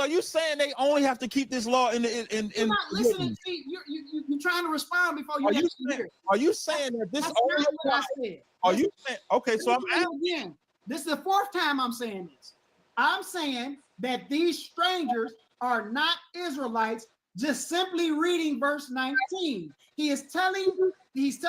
you saying they only have to keep this law in You're not listening. See, you're trying to respond before you hear. Are you saying that this? That's not what I said. Are you saying? Okay, so I'm asking again. This is the fourth time I'm saying this. I'm saying that these strangers are not Israelites. Just simply reading verse 19, he's telling these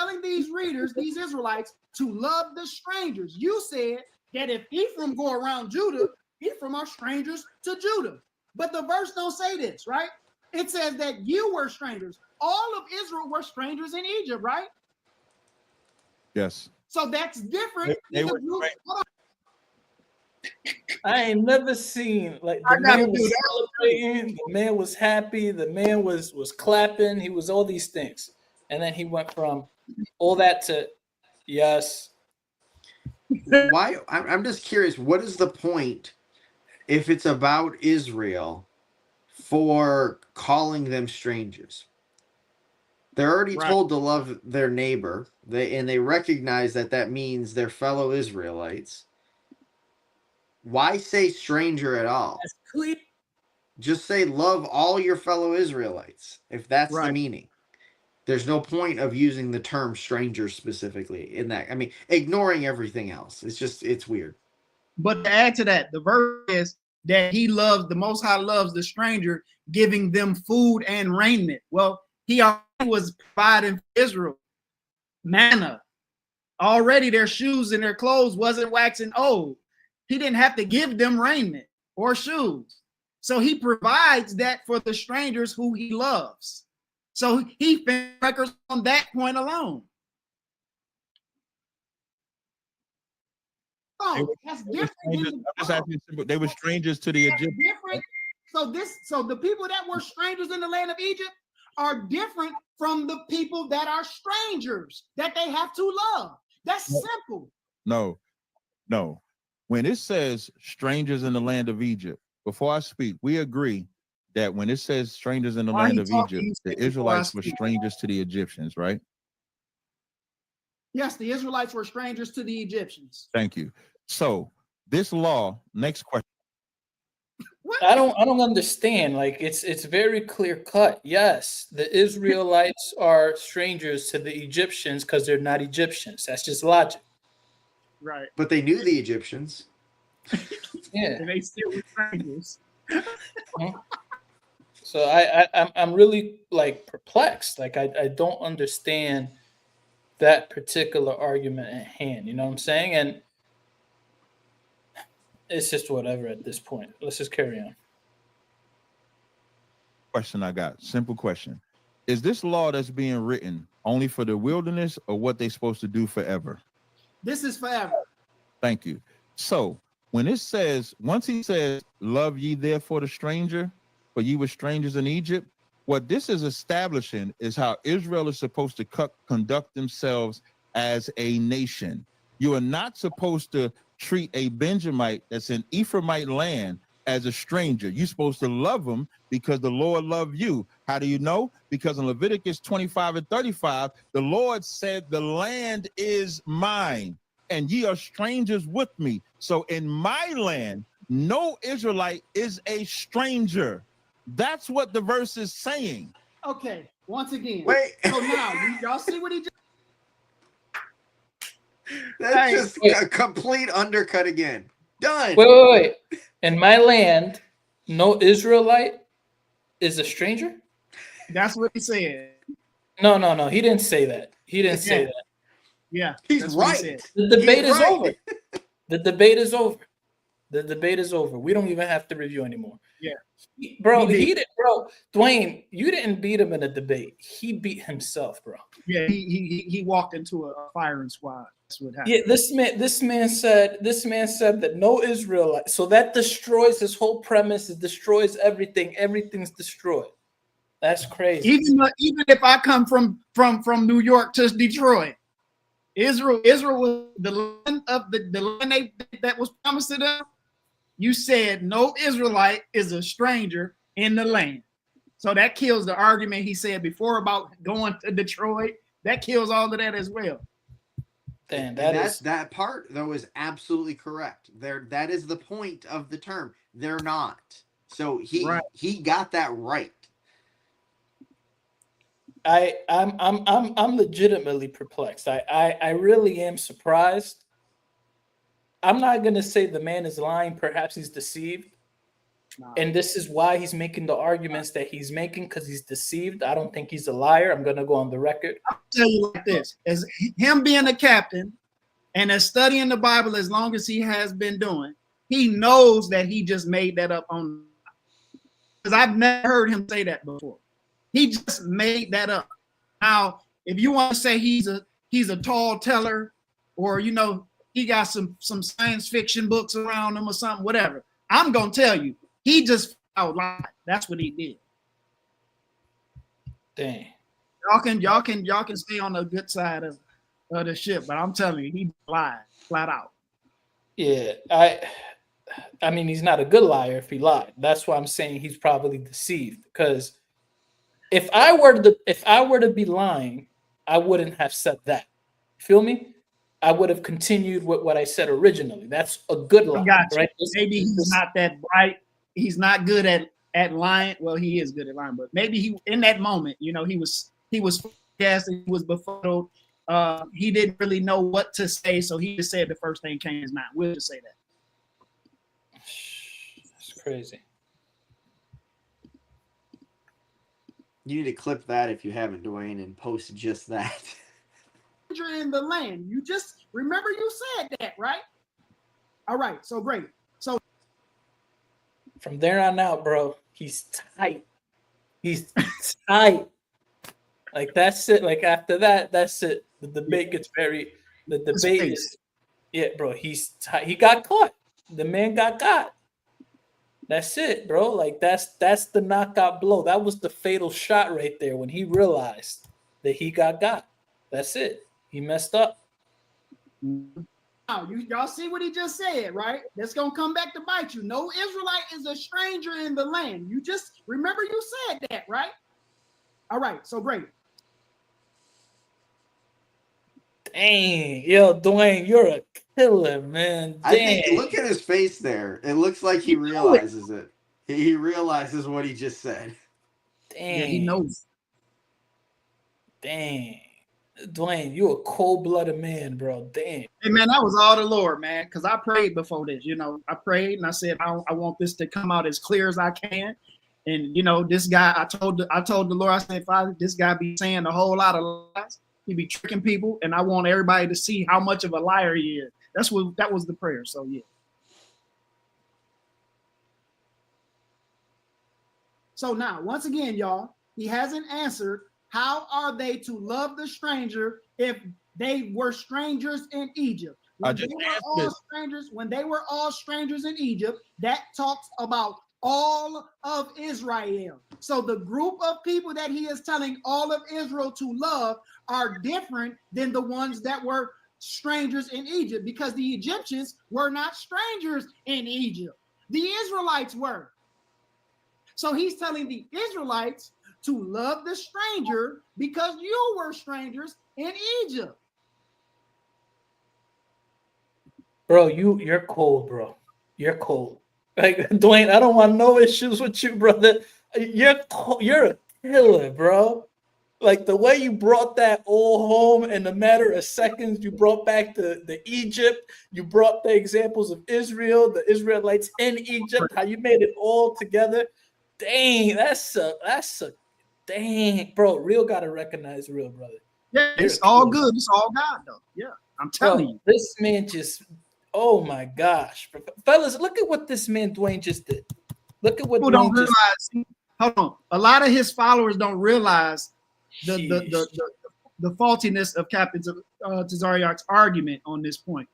readers, these Israelites, to love the strangers. You said that if Ephraim go around Judah, Ephraim are strangers to Judah. But the verse don't say this, right? It says that you were strangers. All of Israel were strangers in Egypt, right? yes. So that's different. I ain't never seen like the man was celebrating, the man was happy, the man was clapping, he was all these things. And then he went from all that to yes. Why? I'm just curious, what is the point if it's about Israel for calling them strangers? They're already told to love their neighbor, they recognize that means they're fellow Israelites. Why say stranger at all? That's clear. Just say love all your fellow Israelites, if that's the meaning. There's no point of using the term stranger specifically in that. I mean, ignoring everything else. It's weird. But to add to that, the verse is that the Most High loves the stranger, giving them food and raiment. Well, he already was providing Israel manna, already their shoes and their clothes wasn't waxing old. He didn't have to give them raiment or shoes. So he provides that for the strangers who he loves. So he records on that point alone. Oh, that's different. They were strangers to the Egyptians. Different. So the people that were strangers in the land of Egypt are different from the people that are strangers that they have to love. That's simple. No. When it says strangers in the land of Egypt, before I speak, we agree that when it says strangers in the land of Egypt, the Israelites were strangers to the Egyptians, right? Yes, the Israelites were strangers to the Egyptians. Thank you. So this law, next question. I don't understand. Like it's very clear cut. Yes, the Israelites are strangers to the Egyptians because they're not Egyptians. That's just logic. Right. But they knew the Egyptians. Yeah. And they still were strangers. So I'm really like perplexed. Like I don't understand that particular argument at hand. You know what I'm saying? And it's just whatever at this point. Let's just carry on. Question I got, simple question. Is this law that's being written only for the wilderness or what they're supposed to do forever? This is forever. Thank you. So when it says, once he says, love ye therefore the stranger, for ye were strangers in Egypt, what this is establishing is how Israel is supposed to conduct themselves as a nation. You are not supposed to treat a Benjamite that's in Ephraimite land as a stranger. You're supposed to love them because the Lord loved you. How do you know? Because in Leviticus 25 and 35, the Lord said, the land is mine and ye are strangers with me. So in my land, no Israelite is a stranger. That's what the verse is saying. Okay, once again. Wait. So now, y'all see what he just... That's just a complete undercut again. Done. Wait. In my land, no Israelite is a stranger? That's what he said. No. He didn't say that. He didn't say that. Yeah. He's right. The debate is over. The debate is over. The debate is over. We don't even have to review anymore. Yeah. Bro, Dwayne, you didn't beat him in a debate. He beat himself, bro. Yeah, he walked into a firing squad. That's what happened. Yeah, this man said that no Israelite. So that destroys his whole premise. It destroys everything. Everything's destroyed. That's crazy. Even if I come from New York to Detroit, Israel was the land of the land that was promised to them. You said no Israelite is a stranger in the land. So that kills the argument he said before about going to Detroit. That kills all of that as well. Damn, that part though is absolutely correct. That is the point of the term. They're not. So he got that right. I'm legitimately perplexed. I really am surprised. I'm not gonna say the man is lying. Perhaps he's deceived. And this is why he's making the arguments that he's making, because he's deceived. I don't think he's a liar. I'm gonna go on the record. I'll tell you like this: as him being a captain and as studying the Bible as long as he has been doing, he knows that he just made that up on. Because I've never heard him say that before. He just made that up. Now, if you want to say he's a tall teller, or he got some science fiction books around him or something, whatever, I'm gonna tell you, he just outlined. That's what he did. Dang. Y'all can stay on the good side of the ship, but I'm telling you, he lied flat out. Yeah, I mean, he's not a good liar if he lied. That's why I'm saying he's probably deceived. Because if I were to be lying, I wouldn't have said that. Feel me? I would have continued with what I said originally. That's a good lie, right? Maybe he's not that bright. He's not good at lying. Well, he is good at lying, but maybe he in that moment, he was forecasting, he was befuddled. He didn't really know what to say, so he just said the first thing came to his mind. We'll just say that. That's crazy. You need to clip that if you haven't, Dwayne, and post just that. stranger in the land. You just remember you said that, right? All right, so great. So from there on out, bro, he's tight. He's tight. Like that's it. Like after that, that's it. The debate gets very. The debate is, yeah, bro. He's tight. He got caught. The man got caught. That's it, bro. Like that's the knockout blow. That was the fatal shot right there when he realized that he got. That's it. He messed up. now y'all see what he just said, right? That's gonna come back to bite you. No Israelite is a stranger in the land. You just remember you said that, right? All right, so great. Dang, yo, Dwayne, you're a killer, man. Dang. I think look at his face there. It looks like he realizes it. He realizes what he just said. Dang. Yeah, he knows. Dang. Dwayne, you a cold-blooded man, bro. Dang. Hey man, that was all the Lord, man. Because I prayed before this. You know, I prayed and I said I want this to come out as clear as I can. And you know, this guy, I told the Lord, I said, Father, this guy be saying a whole lot of lies. He be tricking people, and I want everybody to see how much of a liar he is. That was the prayer. So yeah. So now, once again, y'all, he hasn't answered. How are they to love the stranger if they were strangers in Egypt? When they were all strangers in Egypt, that talks about all of Israel. So the group of people that he is telling all of Israel to love are different than the ones that were strangers in Egypt, because the Egyptians were not strangers in Egypt. The Israelites were. So he's telling the Israelites to love the stranger because you were strangers in Egypt. Bro, you're cold, bro. You're cold. Like, Dwayne, I don't want no issues with you, brother. You're a killer, bro. Like the way you brought that all home in a matter of seconds, you brought back the Egypt, you brought the examples of Israel, the Israelites in Egypt, how you made it all together. Dang, that's a dang, bro. Real gotta recognize real, brother. Yeah, it's all good. It's all God, though. Yeah, I'm telling you. This man just, oh my gosh, fellas, look at what this man Dwayne just did. Look at what People don't realize. Hold on, a lot of his followers don't realize the faultiness of Captain Tazaryach's argument on this point.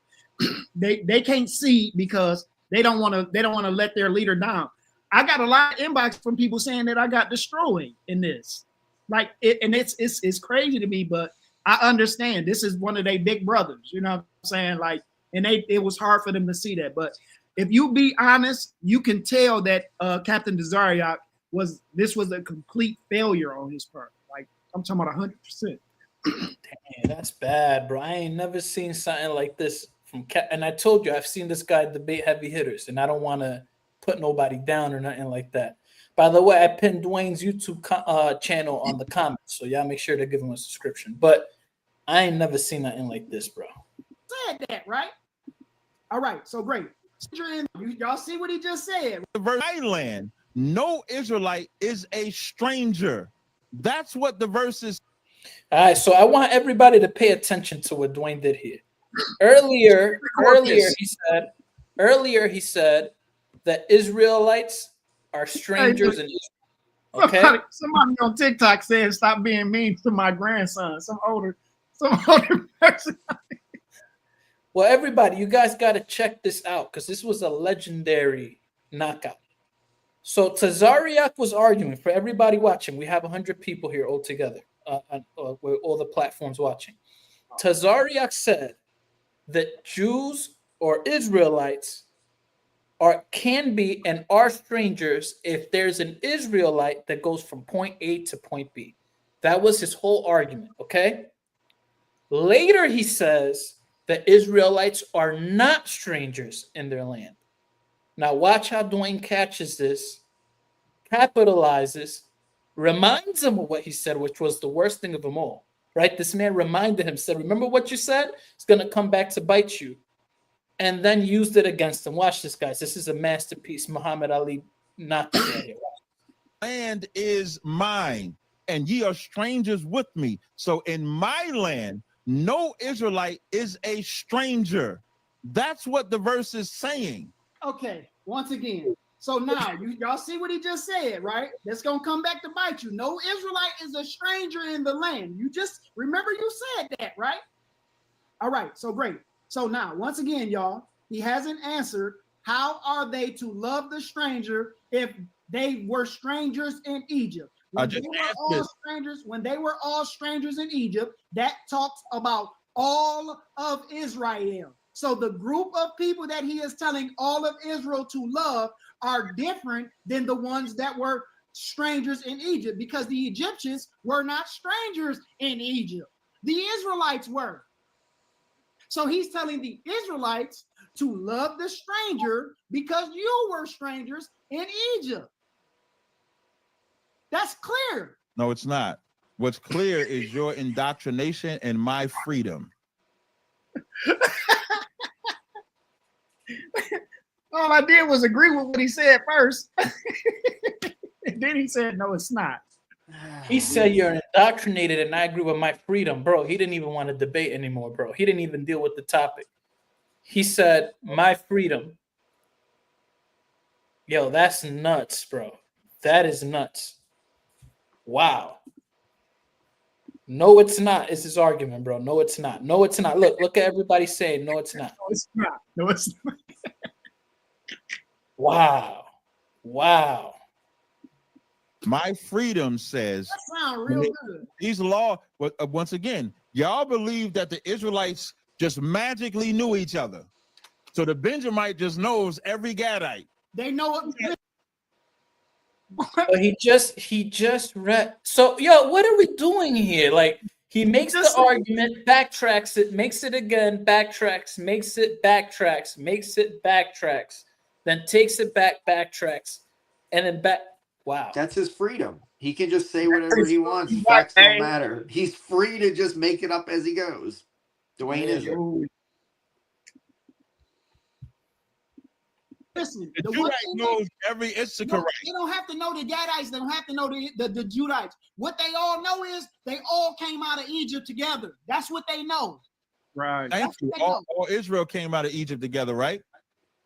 they can't see because they don't want to let their leader down. I got a lot of inbox from people saying that I got destroyed in this, like it's crazy to me, but I understand this is one of their big brothers. You know what I'm saying? Like, and it was hard for them to see that. But if you be honest, you can tell that Captain Tazaryach was a complete failure on his part. Like, I'm talking about 100%. Damn, that's bad, bro. I ain't never seen something like this from and I told you I've seen this guy debate heavy hitters, and I don't want to put nobody down or nothing like that. By the way, I pinned Dwayne's YouTube channel on the comments, so y'all make sure to give him a subscription. But I ain't never seen nothing like this, bro. Said that, right? All right, so great. Y'all see what he just said? The verse land. No Israelite is a stranger. That's what the verse is. All right, so I want everybody to pay attention to what Dwayne did here. Earlier he said that Israelites are strangers in Israel. Okay. Somebody on TikTok said, "Stop being mean to my grandson." Some older person. Well, everybody, you guys got to check this out because this was a legendary knockout. So Tazaryach was arguing for everybody watching. We have 100 people here all together, with all the platforms watching. Tazaryach said that Jews or Israelites can be and are strangers if there's an Israelite that goes from point A to point B. That was his whole argument, okay? Later, he says that Israelites are not strangers in their land. Now, watch how Dwayne catches this, capitalizes, reminds him of what he said, which was the worst thing of them all, right? This man reminded him, said, remember what you said? It's going to come back to bite you. And then used it against him. Watch this, guys. This is a masterpiece. Muhammad Ali knocked it right here. Land is mine, and ye are strangers with me. So in my land, no Israelite is a stranger. That's what the verse is saying. Okay, once again. So now y'all see what he just said, right? That's gonna come back to bite you. No Israelite is a stranger in the land. You just remember you said that, right? All right, so great. So now, once again, y'all, he hasn't answered. How are they to love the stranger if they were strangers in Egypt? When they were all strangers in Egypt, that talks about all of Israel. So the group of people that he is telling all of Israel to love are different than the ones that were strangers in Egypt, because the Egyptians were not strangers in Egypt. The Israelites were. So he's telling the Israelites to love the stranger because you were strangers in Egypt. That's clear. No, it's not. What's clear is your indoctrination and my freedom. All I did was agree with what he said first. And then he said, no, it's not. He said you're indoctrinated, and I agree with my freedom, bro. He didn't even want to debate anymore, bro. He didn't even deal with the topic. He said my freedom. Yo, that's nuts, bro. That is nuts. Wow. No, it's not. It's his argument, bro. No, it's not. No, it's not. Look at everybody saying no, it's not. No, it's not. No, it's not. Wow. Wow. My freedom says That sounds real good. these law. Once again, y'all believe that the Israelites just magically knew each other. So the Benjamite just knows every Gadite. They know it. But he just read. So, yo, what are we doing here? Like, he makes the argument, backtracks it, makes it again, backtracks, makes it backtracks, makes it backtracks, then takes it back, backtracks, and then back. Wow. That's his freedom. He can just say whatever he wants. Facts don't matter. He's free to just make it up as he goes. Dwayne isn't. Listen, The Judite knows every Issachar. they don't have to know the Gadites. They don't have to know the Judites. What they all know is they all came out of Egypt together. That's what they know. Right. Thank you. All Israel came out of Egypt together, right?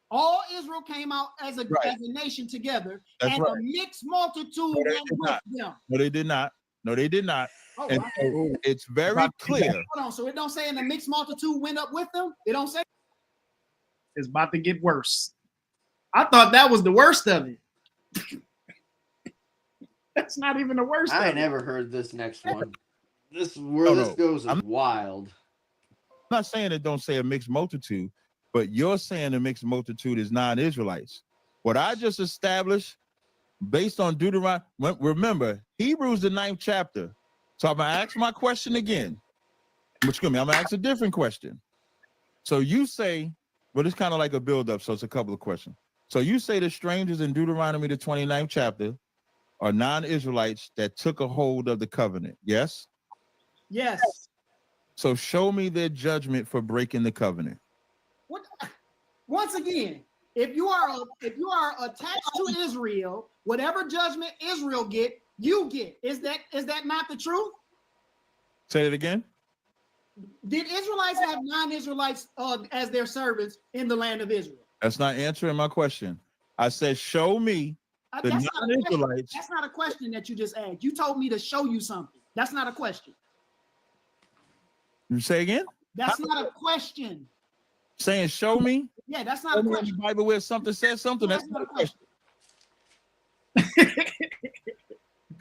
All Israel came out as a nation together, That's and right. a mixed multitude went with them. No, they did not. No, they did not. Oh, And so it's very clear. Hold on. So it don't say in the mixed multitude went up with them? It don't say? It's about to get worse. I thought that was the worst of it. That's not even the worst. I of never it. heard this next one. This this goes is wild. I'm not saying it don't say a mixed multitude, but you're saying a mixed multitude is non-Israelites. What I just established based on Deuteronomy, remember, Hebrews the 9th chapter. So I'm gonna ask my question again. I'm gonna ask a different question. So you say, well, it's kind of like a build-up, so it's a couple of questions. So you say the strangers in Deuteronomy the 29th chapter are non-Israelites that took a hold of the covenant, yes? Yes. So show me their judgment for breaking the covenant. What? Once again, if you are attached to Israel, whatever judgment Israel get, you get. Is that not the truth? Say it again. Did Israelites have non-Israelites as their servants in the land of Israel? That's not answering my question. I said, show me the non-Israelites. That's not a question that you just asked. You told me to show you something. That's not a question. You say again? That's not a question. Saying show me? Yeah, that's not a question. In the Bible where something says something, that's not a question.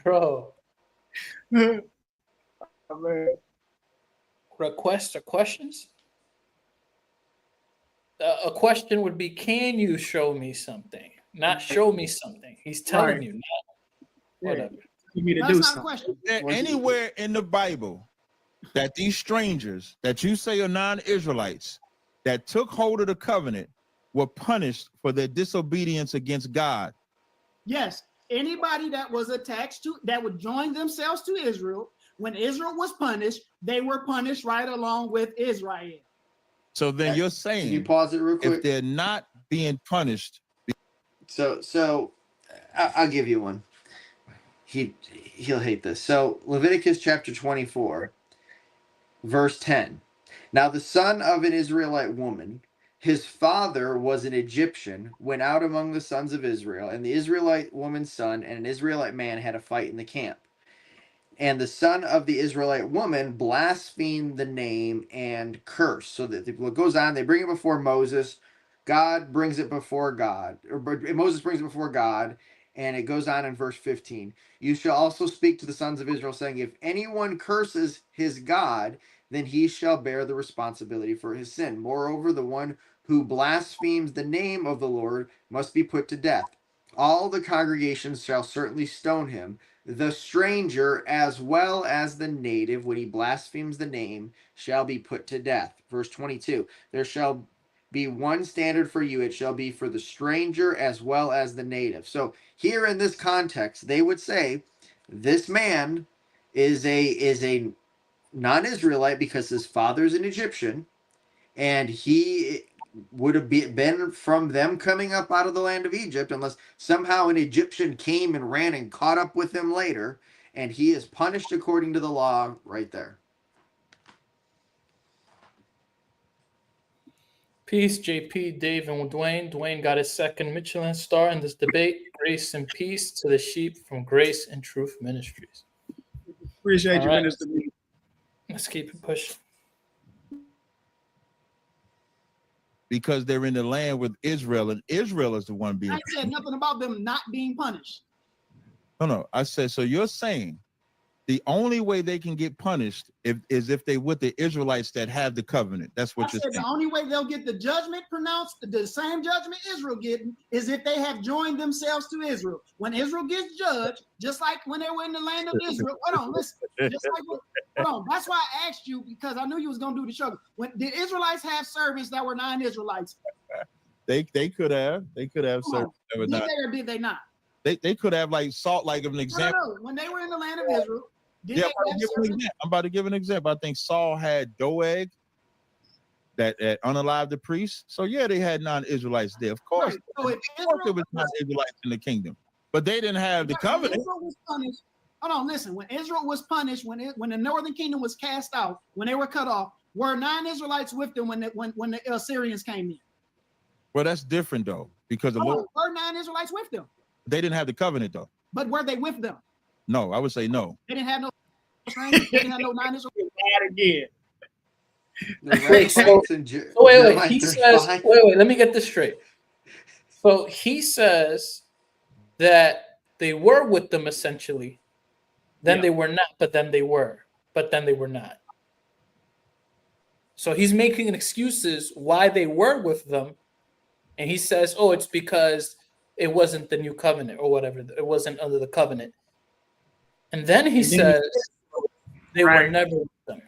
Bro. Oh, man. Requests or questions? A question would be, can you show me something? Not show me something. He's telling you, not whatever. You need to That's do not something. a question. Is there anywhere in the Bible that these strangers that you say are non-Israelites that took hold of the covenant were punished for their disobedience against God? Yes. Anybody that was attached to, that would join themselves to Israel, when Israel was punished, they were punished right along with Israel. So then you're saying, Can you pause it real quick? if they're not being punished. So I'll give you one. He'll hate this. So Leviticus chapter 24. Verse 10. Now the son of an Israelite woman, his father was an Egyptian, went out among the sons of Israel, and the Israelite woman's son and an Israelite man had a fight in the camp. And the son of the Israelite woman blasphemed the name and cursed. So that what goes on, they bring it before Moses. God brings it before God, or Moses brings it before God, and it goes on in verse 15. You shall also speak to the sons of Israel, saying, if anyone curses his God, then he shall bear the responsibility for his sin. Moreover, the one who blasphemes the name of the Lord must be put to death. All the congregations shall certainly stone him. The stranger as well as the native, when he blasphemes the name, shall be put to death. Verse 22, there shall be one standard for you. It shall be for the stranger as well as the native. So here in this context, they would say this man is a non-Israelite because his father is an Egyptian, and he would have been from them coming up out of the land of Egypt, unless somehow an Egyptian came and ran and caught up with him later, and he is punished according to the law right there. Peace, JP, Dave, and Dwayne. Dwayne got his second Michelin star in this debate. Grace and peace to the sheep from Grace and Truth Ministries. Appreciate All you, right. Minister. Let's keep it pushing. Because they're in the land with Israel, and Israel is the one being. I said nothing about them not being punished. No. I said, so you're saying the only way they can get punished is if they with the Israelites that have the covenant. That's what I you're said saying. the only way they'll get the judgment pronounced, the same judgment Israel getting, is if they have joined themselves to Israel. When Israel gets judged, just like when they were in the land of Israel. Hold on, listen. Just like hold on. That's why I asked you, because I knew you was gonna do the show. When did Israelites have servants that were non-Israelites? They could have served. Did they or did they not? They could have like Salt, like an example. No. When they were in the land of Israel, did Yeah, they have servants? I'm about to give an example. I think Saul had Doeg that unalived the priest. So yeah, they had non-Israelites there. Of course, Right. So if there was non-Israelites in the kingdom, but they didn't have the covenant. Israel was punished. Hold on, listen. When Israel was punished, when the northern kingdom was cast out, when they were cut off, were non-Israelites with them when the Assyrians came in? Well, that's different though, because the Lord, were non-Israelites with them? they didn't have the covenant though. But were they with them? No, I would say no. They didn't have no strangers. They didn't have no non-Israelites. Again. Wait, he says, wait, let me get this straight. So he says that they were with them essentially, then they were not, but then they were, but then they were not. So he's making excuses why they were with them, and he says, oh, it's because it wasn't the new covenant or whatever. It wasn't under the covenant. And then he says they were never with them.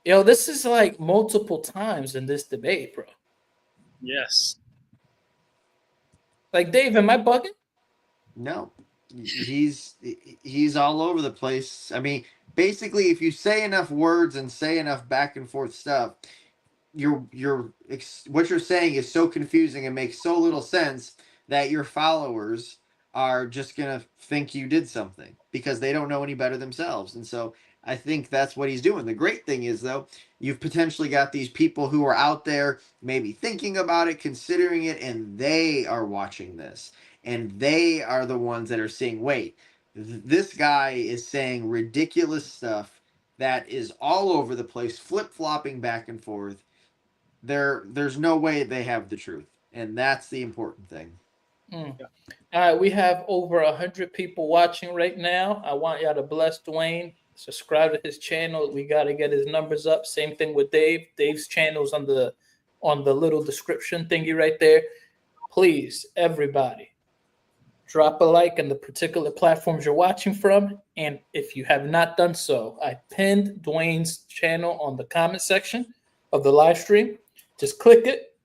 Yo, this is like multiple times in this debate, bro. Yes. Like, Dave, am I bugging? No, he's all over the place. I mean, basically, if you say enough words and say enough back and forth stuff, what you're saying is so confusing and makes so little sense that your followers are just gonna think you did something because they don't know any better themselves. And so I think that's what he's doing. The great thing is, though, you've potentially got these people who are out there maybe thinking about it, considering it, and they are watching this. And they are the ones that are saying, wait, this guy is saying ridiculous stuff that is all over the place, flip-flopping back and forth. There's no way they have the truth. And that's the important thing. All right, we have over 100 people watching right now. I want y'all to bless Dwayne. Subscribe to his channel. We got to get his numbers up. Same thing with Dave. Dave's channel is on the little description thingy right there. Please, everybody, drop a like on the particular platforms you're watching from. And if you have not done so, I pinned Dwayne's channel on the comment section of the live stream. Just click it,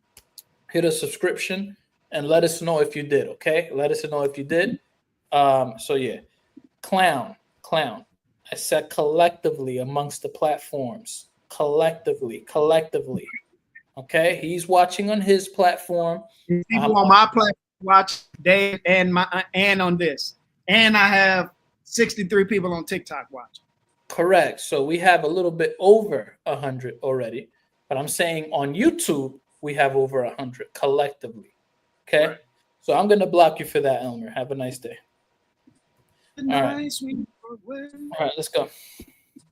hit a subscription, and let us know if you did, okay? Let us know if you did. So, yeah. Clown. I said collectively amongst the platforms. Collectively. Okay? He's watching on his platform. People on my platform watch Dave and on this. And I have 63 people on TikTok watching. Correct. So we have a little bit over 100 already, but I'm saying on YouTube we have over 100 collectively. Okay. Right. So I'm gonna block you for that, Elmer. Have a nice day. All right. All right, let's go.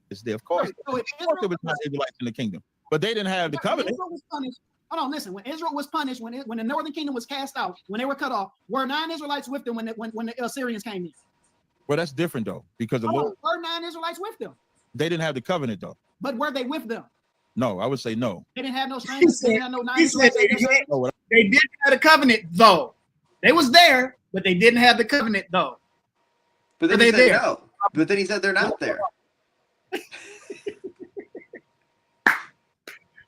It's there. Of course, Right. So if of course there was not Israelites in the kingdom, but they didn't have the when covenant. Israel was punished, hold on, listen. When Israel was punished, when the northern kingdom was cast out, when they were cut off, were 9 Israelites with them when the Assyrians came in? Well, that's different though, because the Lord, Were 9 Israelites with them? they didn't have the covenant though. But were they with them? No, I would say no. They didn't have no strangers. They didn't have no 9 He said Israelites. at their side? No, they didn't have the covenant though. They was there, but they didn't have the covenant though. But then Are he they said there? no. But then he said they're not there.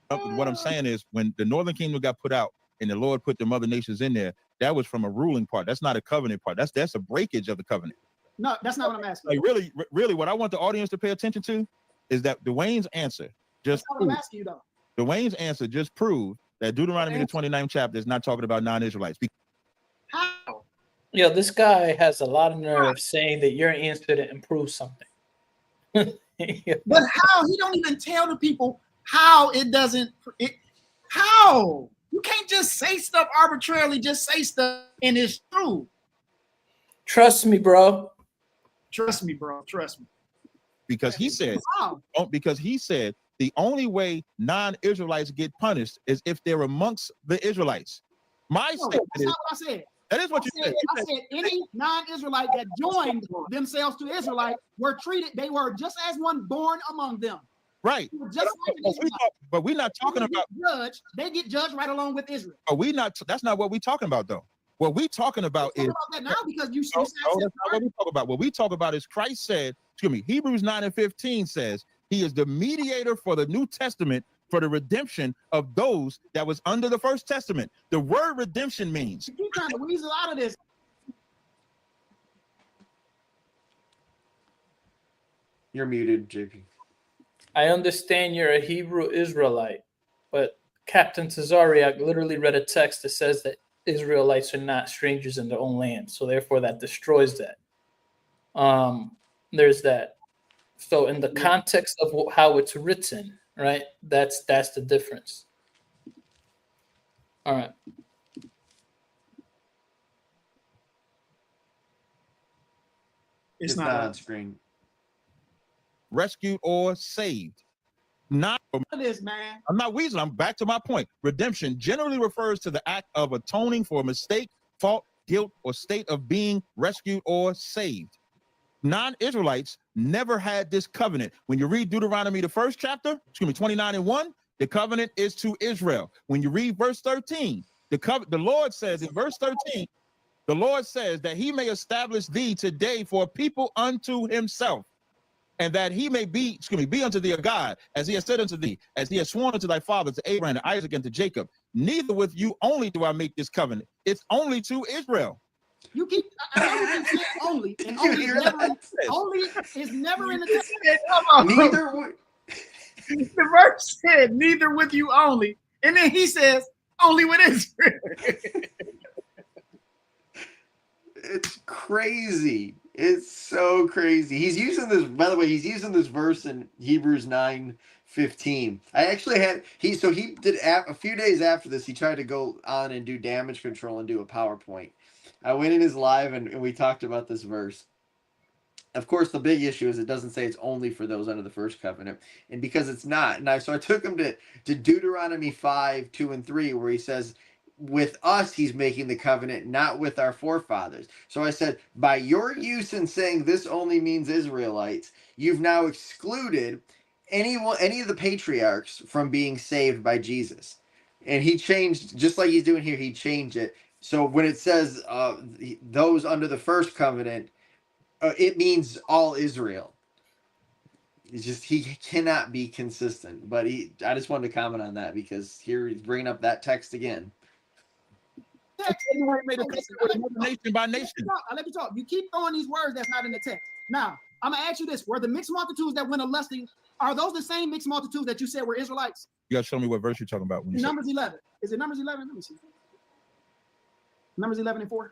what I'm saying is, when the northern kingdom got put out and the Lord put the other nations in there, that was from a ruling part. That's not a covenant part. That's a breakage of the covenant. No, that's not what I'm asking. Like really, what I want the audience to pay attention to is that Dwayne's answer That's just not what I'm proved, asking you though. Dwayne's answer just proved that Deuteronomy the 29th chapter is not talking about non-Israelites. How? Yo, this guy has a lot of nerve saying that your answer didn't improve something. But how? He don't even tell the people how it doesn't. How? You can't just say stuff arbitrarily. Just say stuff and it's true. Trust me, bro. Trust me, bro. Trust me. Because he said, How? because he said the only way non-Israelites get punished is if they're amongst the Israelites. My No, statement that's is, not what I said. that is what you said. I said any non-Israelite that joined themselves to Israelite were treated. They were just as one born among them. Right. Just like an Israelite. But we're not talking When they about. get judged, they get judged right along with Israel. But we not. That's not what we're talking about, though. What we talking about Let's is. talk about that now because you No, said that's not what we talk about. What we talk about is Christ said. Excuse me. Hebrews 9:15 says he is the mediator for the New Testament for the redemption of those that was under the First Testament. The word redemption means. you keep trying to weasel out of this. You're muted, JP. I understand you're a Hebrew Israelite, but Captain Tazaryach literally read a text that says that Israelites are not strangers in their own land. So therefore that destroys that. There's that. So in the context of how it's written, right? That's the difference. All right. It's not not on screen. Rescued or saved. Not. It is, man. I'm not weaseling. I'm back to my point. Redemption generally refers to the act of atoning for a mistake, fault, guilt, or state of being rescued or saved. Non-Israelites never had this covenant. When you read Deuteronomy, the 1st chapter, 29:1, the covenant is to Israel. When you read verse 13, the Lord says in verse 13, the Lord says that he may establish thee today for a people unto himself, and that he may be unto thee a God, as he has said unto thee, as he has sworn unto thy fathers, to Abraham, to Isaac, and to Jacob. Neither with you only do I make this covenant. It's only to Israel. You keep saying only, and only is never in the text. Neither would. The verse said, neither with you only. And then he says, only with Israel. It's crazy. It's so crazy. He's using this, by the way, he's using this verse in Hebrews 9:15. I actually had, he did a few days after this, he tried to go on and do damage control and do a PowerPoint. I went in his live and we talked about this verse. Of course, the big issue is it doesn't say it's only for those under the first covenant, and because it's not. And so I took him to Deuteronomy 5:2-3, where he says, with us, he's making the covenant, not with our forefathers. So I said, by your use in saying this only means Israelites, you've now excluded any of the patriarchs from being saved by Jesus. And he changed, just like he's doing here, he changed it. So when it says those under the first covenant, it means all Israel. It's just, he cannot be consistent. But I just wanted to comment on that because here he's bringing up that text again. Nation by nation. I let you talk. You keep throwing these words that's not in the text. Now, I'm gonna ask you this: were the mixed multitudes that went a lusting, are those the same mixed multitudes that you said were Israelites? You gotta show me what verse you're talking about. When you Numbers 11. Is it Numbers 11? Let me see. Numbers 11:4.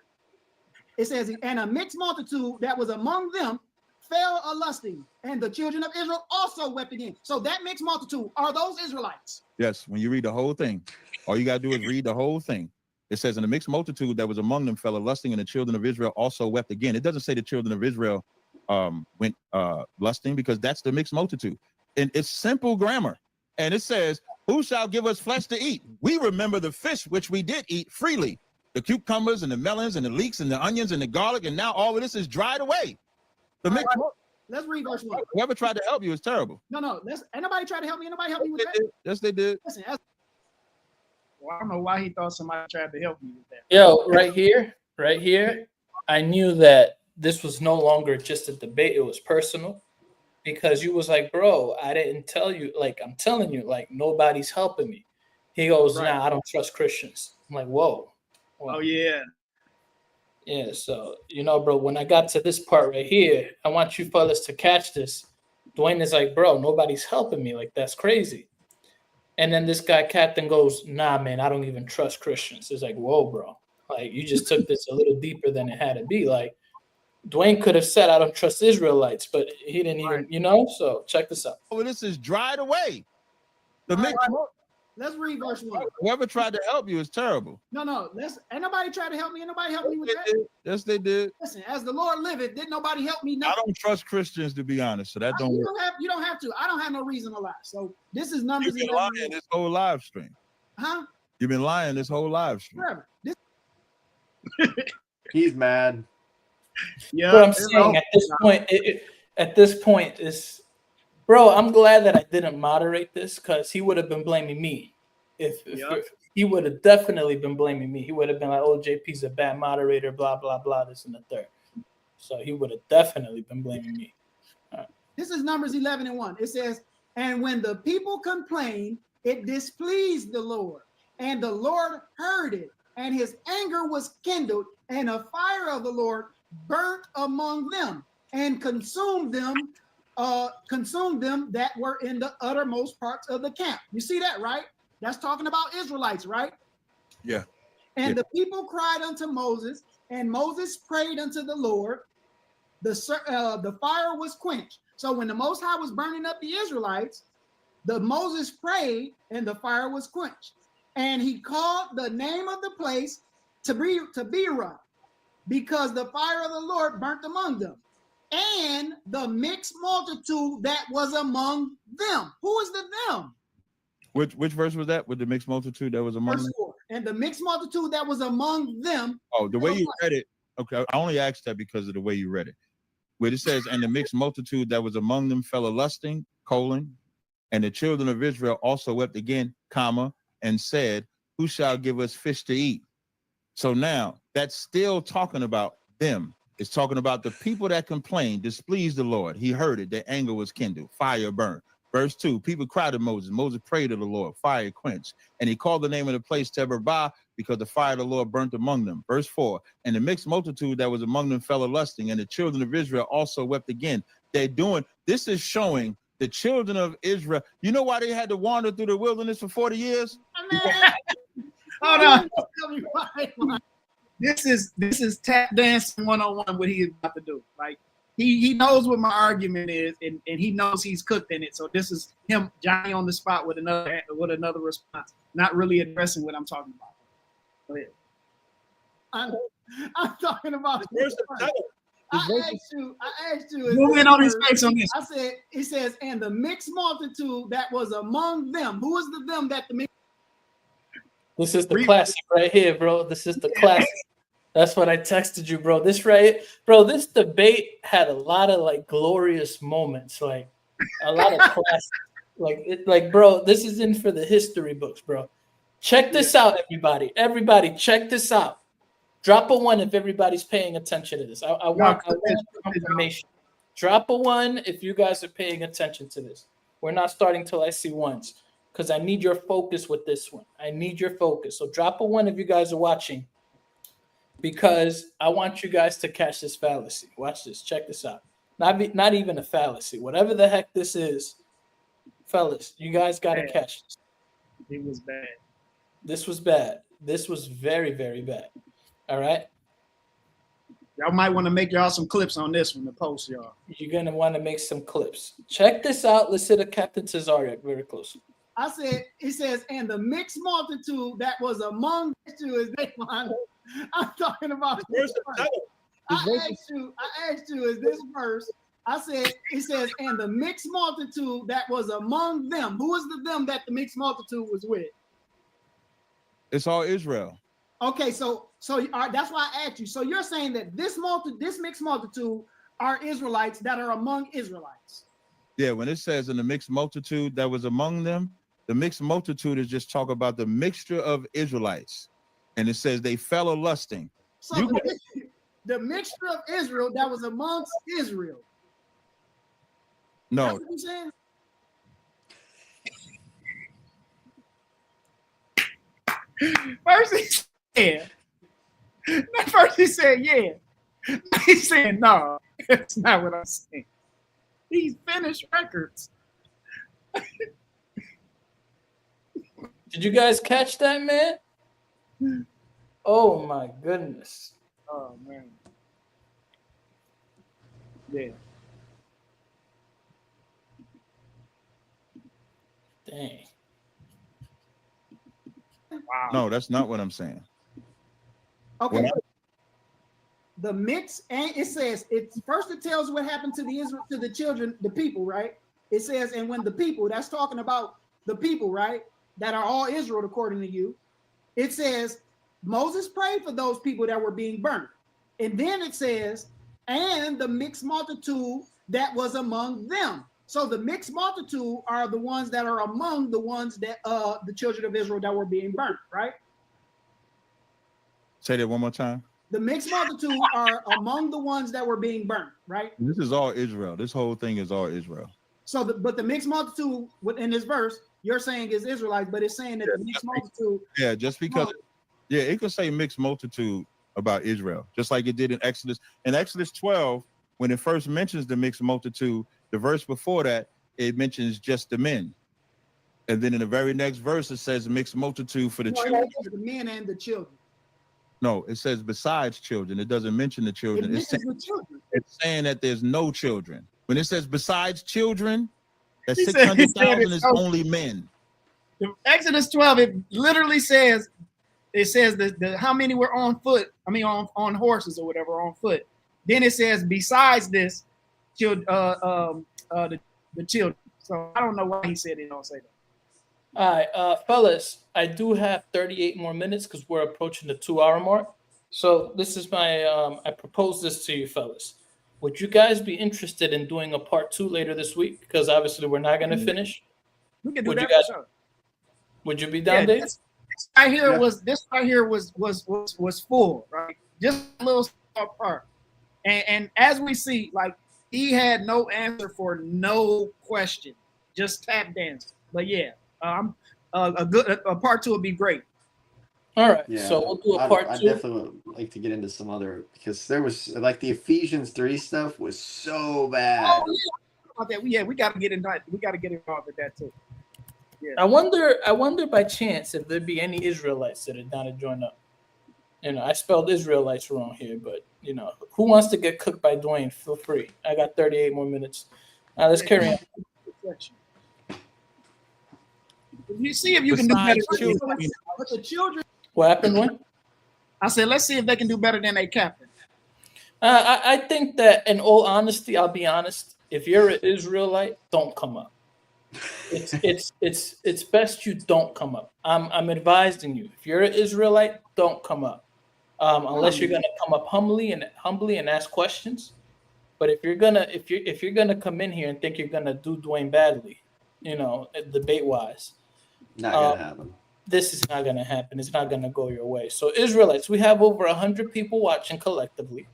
It says, and a mixed multitude that was among them fell a lusting, and the children of Israel also wept again. So that mixed multitude, are those Israelites? Yes, when you read the whole thing, all you got to do is read the whole thing. It says, and the mixed multitude that was among them fell a lusting, and the children of Israel also wept again. It doesn't say the children of Israel went lusting, because that's the mixed multitude. And it's simple grammar. And it says, who shall give us flesh to eat? We remember the fish which we did eat freely, the cucumbers and the melons and the leeks and the onions and the garlic, and now all of this is dried away. Let's read verse 1. Whoever tried to help you is terrible. No. Anybody try to help me? Anybody help me with that? Yes, they did. Listen, Well, I don't know why he thought somebody tried to help me with that. Yo, right here, I knew that this was no longer just a debate. It was personal, because you was like, bro, I didn't tell you. Like, I'm telling you, like, nobody's helping me. He goes, Right. nah, I don't trust Christians. I'm like, whoa. Oh, yeah. Yeah, so, bro, when I got to this part right here, I want you fellas to catch this. Dwayne is like, bro, nobody's helping me. Like, that's crazy. And then this guy, Captain, goes, nah, man, I don't even trust Christians. It's like, whoa, bro. Like, you just took this a little deeper than it had to be. Like, Dwayne could have said, I don't trust Israelites, but he didn't even, So check this out. Oh, this is dried away. let's read verse 1. Whoever tried to help you is terrible. No. Anybody try to help me? Anybody help me with that? Yes, they did. Listen, as the Lord liveth, did nobody help me? I don't trust Christians, to be honest, so that don't work. You don't have to. I don't have no reason to lie. So this is Numbers. You've been lying this whole live stream. Huh? You've been lying this whole live stream. Forever. He's mad. Yeah. But I'm saying at this point is, bro, I'm glad that I didn't moderate this, because he would have been blaming me. If he would have definitely been blaming me. He would have been like, oh, JP's a bad moderator, blah, blah, blah, this and the third. So he would have definitely been blaming me. This is Numbers 11:1. It says, and when the people complained, it displeased the Lord, and the Lord heard it, and his anger was kindled, and a fire of the Lord burnt among them and consumed them that were in the uttermost parts of the camp. You see that, right? That's talking about Israelites, right? Yeah. And the people cried unto Moses, and Moses prayed unto the Lord. The fire was quenched. So when the Most High was burning up the Israelites, Moses prayed, and the fire was quenched. And he called the name of the place Tazaryach, because the fire of the Lord burnt among them, and the mixed multitude that was among them. Who is the them? Which verse was that? With the mixed multitude that was among them? Verse 4. And the mixed multitude that was among them. Oh, the way you read it. Okay, I only asked that because of the way you read it. Where it says, and the mixed multitude that was among them fell a lusting, and the children of Israel also wept again, and said, who shall give us fish to eat? So now that's still talking about them. It's talking about the people that complained, displeased the Lord. He heard it. Their anger was kindled. Fire burned. Verse 2, people cried to Moses. Moses prayed to the Lord. Fire quenched. And he called the name of the place Tazaryach, because the fire of the Lord burnt among them. Verse 4, and the mixed multitude that was among them fell a lusting, and the children of Israel also wept again. This is showing the children of Israel. You know why they had to wander through the wilderness for 40 years? Hold on. This is tap dancing 101, what he is about to do. Like, he knows what my argument is, and he knows he's cooked in it. So this is him, Johnny on the spot with another response, not really addressing what I'm talking about. Go ahead. I'm talking about. I asked you. Move in on his face on this. I said, it says, and the mixed multitude that was among them. Who is the them that the mixed? This is the classic right here, bro. This is the classic. That's what I texted you, bro. This this debate had a lot of like glorious moments, like a lot of classic, bro, this is in for the history books, bro. Check this out, everybody. Everybody, check this out. Drop a 1 if everybody's paying attention to this. I want confirmation. Drop a 1 if you guys are paying attention to this. We're not starting till I see 1s, because I need your focus with this one. I need your focus. So drop a 1 if you guys are watching, because I want you guys to catch this fallacy. Watch this. Check this out. Not even a fallacy. Whatever the heck this is, fellas, you guys got to catch this. It was bad. This was bad. This was very, very bad. All right. Y'all might want to make y'all some clips on this one to post y'all. You're gonna want to make some clips. Check this out. Let's hit a Captain Tazaryach very close. I said, it says, and the mixed multitude that was among you is this one. I'm talking about this verse. I asked you, is this verse? I said, it says, and the mixed multitude that was among them. Who was the them that the mixed multitude was with? It's all Israel. Okay, so that's why I asked you. So you're saying that this mixed multitude are Israelites that are among Israelites. Yeah, when it says in the mixed multitude that was among them, the mixed multitude is just talk about the mixture of Israelites. And it says they fell a lusting. So the mixture of Israel that was amongst Israel. No. That's what you're saying? First he said, yeah. He said, no, that's not what I'm saying. These finished records. Did you guys catch that, man? Oh my goodness. Oh man. Yeah. Dang. Wow. No, that's not what I'm saying. Okay. Well, The mix, and it says it first. It tells what happened to the children, the people, right? It says, and when the people, that's talking about the people, right, that are all Israel according to you. It says Moses prayed for those people that were being burnt, and then it says, and the mixed multitude that was among them. So the mixed multitude are the ones that are among the ones that the children of Israel that were being burnt, right? Say that one more time. The mixed multitude are among the ones that were being burnt, right? This is all Israel. This whole thing is all Israel. So, but the mixed multitude in this verse, you're saying is Israelites, but it's saying that the mixed multitude. Yeah, just because. Yeah, it could say mixed multitude about Israel, just like it did in Exodus. In Exodus 12, when it first mentions the mixed multitude, the verse before that, it mentions just the men. And then in the very next verse, it says mixed multitude for the children. The men and the children. No, it says besides children. It doesn't mention the children. It mentions the children. It's saying that there's no children. When it says besides children, that He said 600,000 is so. only men. The Exodus 12, it literally says, the how many were on foot, on horses or whatever, on foot. Then it says, besides this, the children. So I don't know why he said it don't say that. All right, fellas, I do have 38 more minutes because we're approaching the 2-hour mark. So this is my, I propose this to you, fellas. Would you guys be interested in doing a part 2 later this week? Because obviously we're not going to finish. We can do Would that. you guys? Sure. Would you be down, Dave? This right here was full, right? Just a little small part. And as we see, like, he had no answer for no question, just tap dance. But yeah, a part 2 would be great. All right, Yeah, so we'll do a part 2. I definitely would like to get into some other, because there was like the Ephesians 3 stuff was so bad. Oh, yeah. We got to get involved. We got to get involved with that too. Yeah. I wonder by chance if there'd be any Israelites that are down to join up. You know, I spelled Israelites wrong here, but you know, who wants to get cooked by Dwayne? Feel free. I got 38 more minutes. Let's carry on. You see if you can do better But the children. What happened, Dwayne? I said, let's see if they can do better than their captain. I think that, in all honesty, I'll be honest. If you're an Israelite, don't come up. It's best you don't come up. I'm advising you. If you're an Israelite, don't come up, unless you're gonna come up humbly and ask questions. But if you're gonna come in here and think you're gonna do Dwayne badly, you know, debate wise, Not gonna happen. this is not gonna happen. It's not gonna go your way. So Israelites, we have over 100 people watching collectively.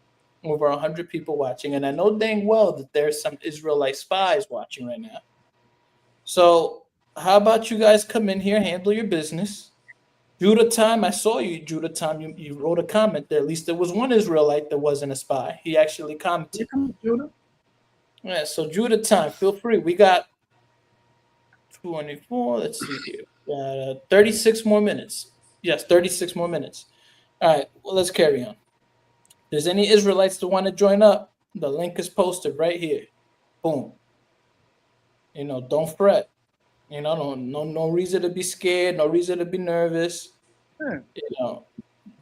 Over 100 people watching, and I know dang well that there's some Israelite spies watching right now. So how about you guys come in here, handle your business? Judah time, I saw you, Judah time. You wrote a comment there. At least there was one Israelite that wasn't a spy. He actually commented. Judah. Yeah, so Judah time, feel free. We got 24. Let's see here. 36 more minutes. Yes, 36 more minutes. All right, well, let's carry on. there's any Israelites that want to join up, the link is posted right here. Boom. You know, don't fret. You know, no reason to be scared, no reason to be nervous. Yeah. You know,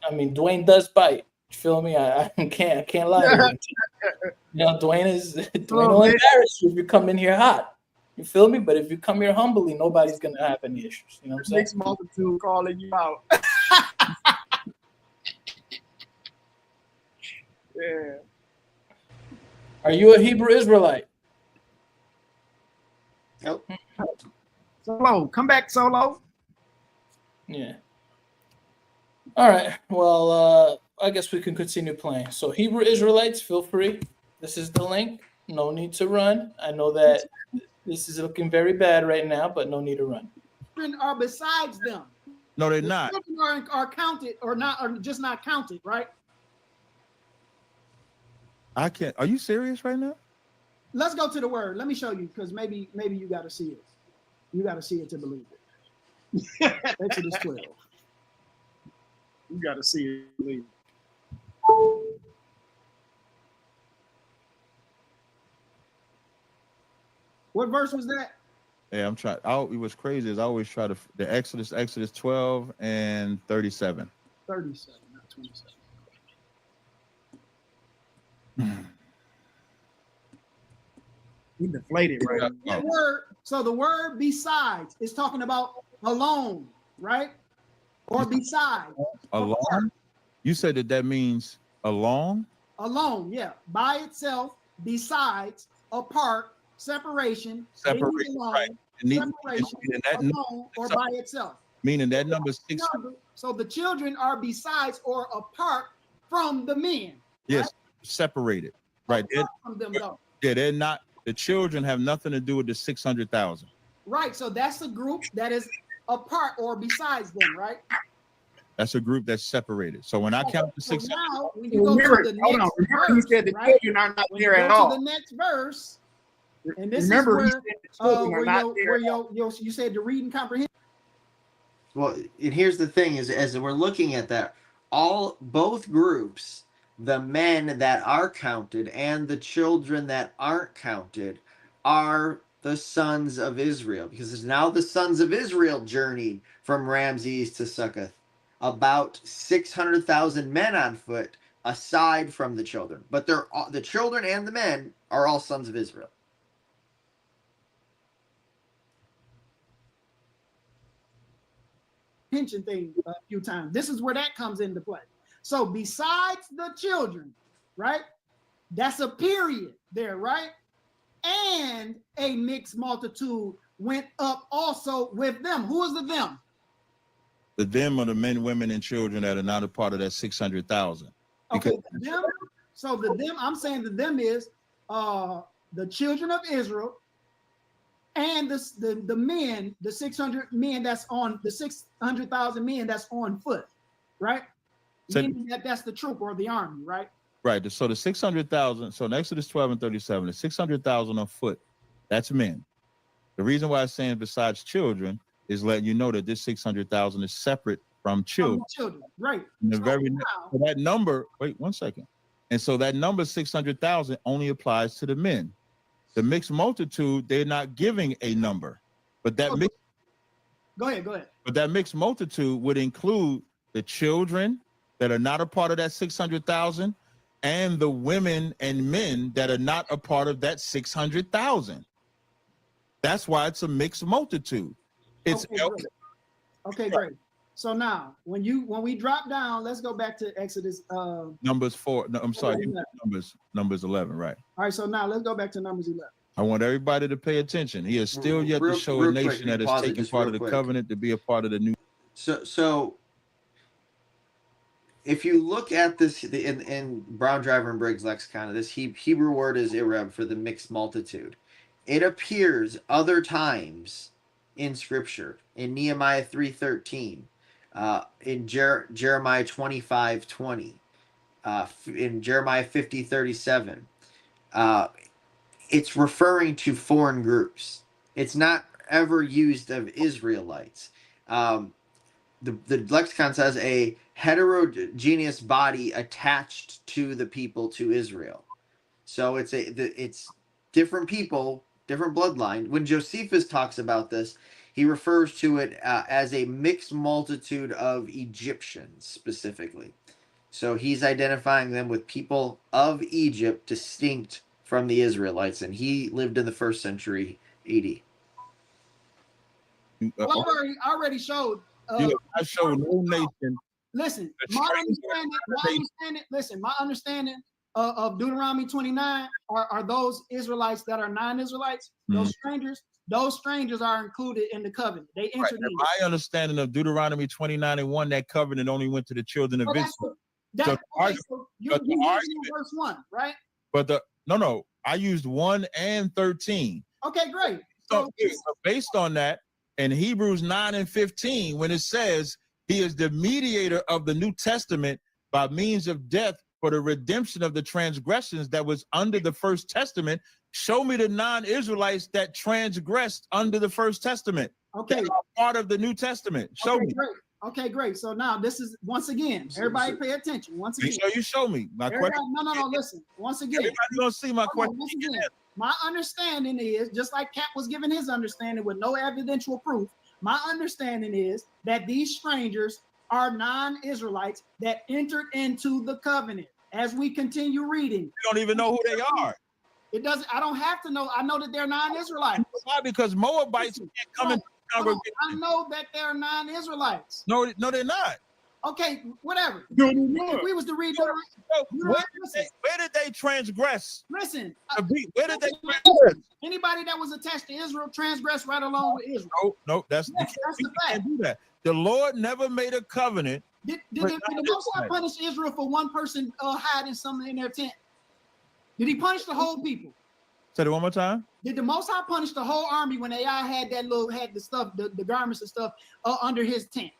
I mean, Dwayne does bite. You feel me? I can't lie to you. You know, Dwayne will embarrass you if you come in here hot. You feel me? But if you come here humbly, nobody's gonna have any issues. You know what I'm saying? Mixed multitude calling you out. Yeah. Are you a Hebrew Israelite? Nope. Solo, come back, Solo. Yeah. All right. Well, I guess we can continue playing. So Hebrew Israelites, feel free. This is the link. No need to run. I know that this is looking very bad right now, but no need to run. Children are besides them. No, they're The not. children are counted or not, or just not counted, right? I can't. Are you serious right now? Let's go to the word. Let me show you, because maybe you got to see it. You got to see it to believe it. Exodus 12. You got to see it. Believe. What verse was that? Yeah, I'm trying. It was crazy. Is I always try to the Exodus 12 and 37. 37, not 27. He deflated right now. The word, so the word besides is talking about alone, right? Or beside. Along? You said that means along? Alone, yeah. By itself, besides, apart, separation, Separation, being alone, right. separation, And that alone, or by itself. meaning that number 6. So the children are besides or apart from the men. Yes, right? separated. Right. Apart from them, though. Yeah, they're not. The children have nothing to do with the 600,000. Right. So that's a group that is apart or besides them, right? That's a group that's separated. So when I count the 600, now, when you go to the next Remember, he verse, said the right? children are not When there you at go all. to the next verse, and this Remember, is he said the children are not there. you said the read and comprehend. Well, and here's the thing: is as we're looking at that, both groups, the men that are counted and the children that aren't counted, are the sons of Israel, because it's now the sons of Israel journeyed from Ramses to Succoth, about 600,000 men on foot, aside from the children. But the children and the men are all sons of Israel. Pension thing a few times. This is where that comes into play. So besides the children, right? That's a period there, right? And a mixed multitude went up also with them. Who is the them? the them are the men, women, and children that are not a part of that 600,000. Okay, them. So the them, I'm saying the them is the children of Israel and the men, the 600 men that's on the 600,000 men that's on foot, right? So, meaning that's the troop or the army, right? Right. So the 600,000. So in Exodus 12 and 37, the 600,000 on foot, that's men. The reason why I'm saying besides children is letting you know that this 600,000 is separate from children. Children, right? And the So very now, so that number. Wait 1 second. And so that number 600,000 only applies to the men. The mixed multitude, they're not giving a number, but that mixed. Go ahead. But that mixed multitude would include the children that are not a part of that 600,000 and the women and men that are not a part of that 600,000. That's why it's a mixed multitude. It's okay, great. So now when we drop down, let's go back to Exodus Numbers 4. No, I'm sorry, 11. Numbers 11, right? All right, so now let's go back to Numbers 11. I want everybody to pay attention. He is still yet to show a nation that is taking part of the covenant to be a part of the new. So if you look at this in Brown Driver and Briggs lexicon, this Hebrew word is ireb for the mixed multitude. It appears other times in Scripture, in Nehemiah 3:13, in Jeremiah 25:20, in Jeremiah 50:37. It's referring to foreign groups. It's not ever used of Israelites. the lexicon says a heterogeneous body attached to the people, to Israel. So it's different people, different bloodline. When Josephus talks about this, he refers to it as a mixed multitude of Egyptians specifically. So he's identifying them with people of Egypt distinct from the Israelites, and he lived in the 1st century AD. Well, I already showed. I showed no nation. Listen, my understanding of Deuteronomy 29 are those Israelites that are non-Israelites, those strangers. Those strangers are included in the covenant. They entered in. My understanding of Deuteronomy 29:1, that covenant only went to the children of Israel. You using verse 1, right? But no, I used 1 and 13. Okay, great. So based on that, in Hebrews 9 and 15, when it says he is the mediator of the New Testament by means of death for the redemption of the transgressions that was under the First Testament, show me the non-Israelites that transgressed under the First Testament. Okay. They are part of the New Testament. Show me. Great. Okay, great. So now this is, once again, everybody pay attention. Once again. Make sure you show me. My question. No, listen. Once again. Everybody gonna see my question. Once again, my understanding is, just like Cap was giving his understanding with no evidential proof, my understanding is that these strangers are non-Israelites that entered into the covenant. As we continue reading, you don't even know who they are. It doesn't. I don't have to know. I know that they're non-Israelites. Why? Because Moabites can't come into the congregation. I know that they're non-Israelites. No, they're not. Okay, whatever. No. If we was to read, where did they transgress? Listen. Where did they transgress? Anybody that was attached to Israel transgressed right along with Israel. No, that's the fact. Do that. The Lord never made a covenant. Did the Most High punish Israel for one person hiding something in their tent? Did he punish the whole people? Say it one more time. Did the Most High punish the whole army when AI had the stuff, the garments and stuff under his tent?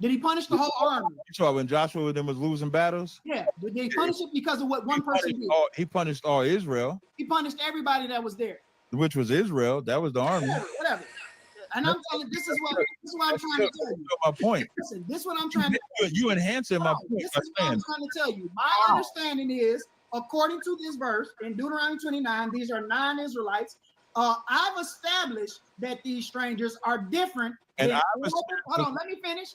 Did he punish the whole army? So when Joshua then was losing battles? Yeah. Did he punish it because of what one person did? He punished all Israel. He punished everybody that was there. Which was Israel. That was the army. Whatever. And I'm telling you, this is what I'm trying to tell you. My point. Listen, this is what I'm trying to tell you. You enhancing my point. This is what I'm trying to tell you. My understanding is, according to this verse in Deuteronomy 29, these are non-Israelites. I've established that these strangers are different. Hold on, let me finish.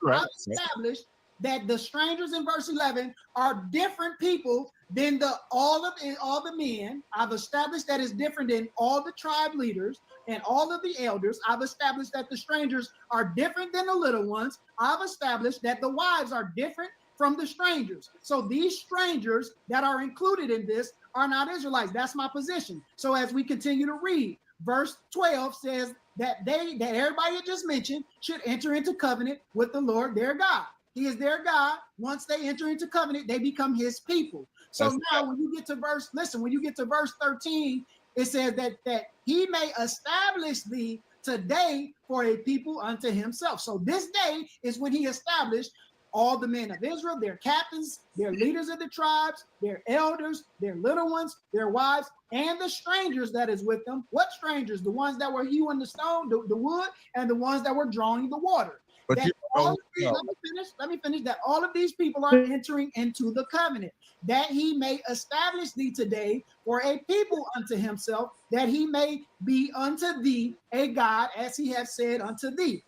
Right. I've established that the strangers in verse 11 are different people than all the men. I've established that it's different than all the tribe leaders and all of the elders. I've established that the strangers are different than the little ones. I've established that the wives are different from the strangers. So these strangers that are included in this are not Israelites. That's my position. So as we continue to read, verse 12 says that everybody that just mentioned should enter into covenant with the Lord their God. He is their God. Once they enter into covenant, they become his people. So when you get to verse 13, it says that he may establish thee today for a people unto himself. So this day is when he established all the men of Israel, their captains, their leaders of the tribes, their elders, their little ones, their wives, and the strangers that is with them. What strangers? The ones that were hewing the stone, the wood, and the ones that were drawing the water. Let me finish. That all of these people are entering into the covenant, that he may establish thee today for a people unto himself, that he may be unto thee a God, as he has said unto thee.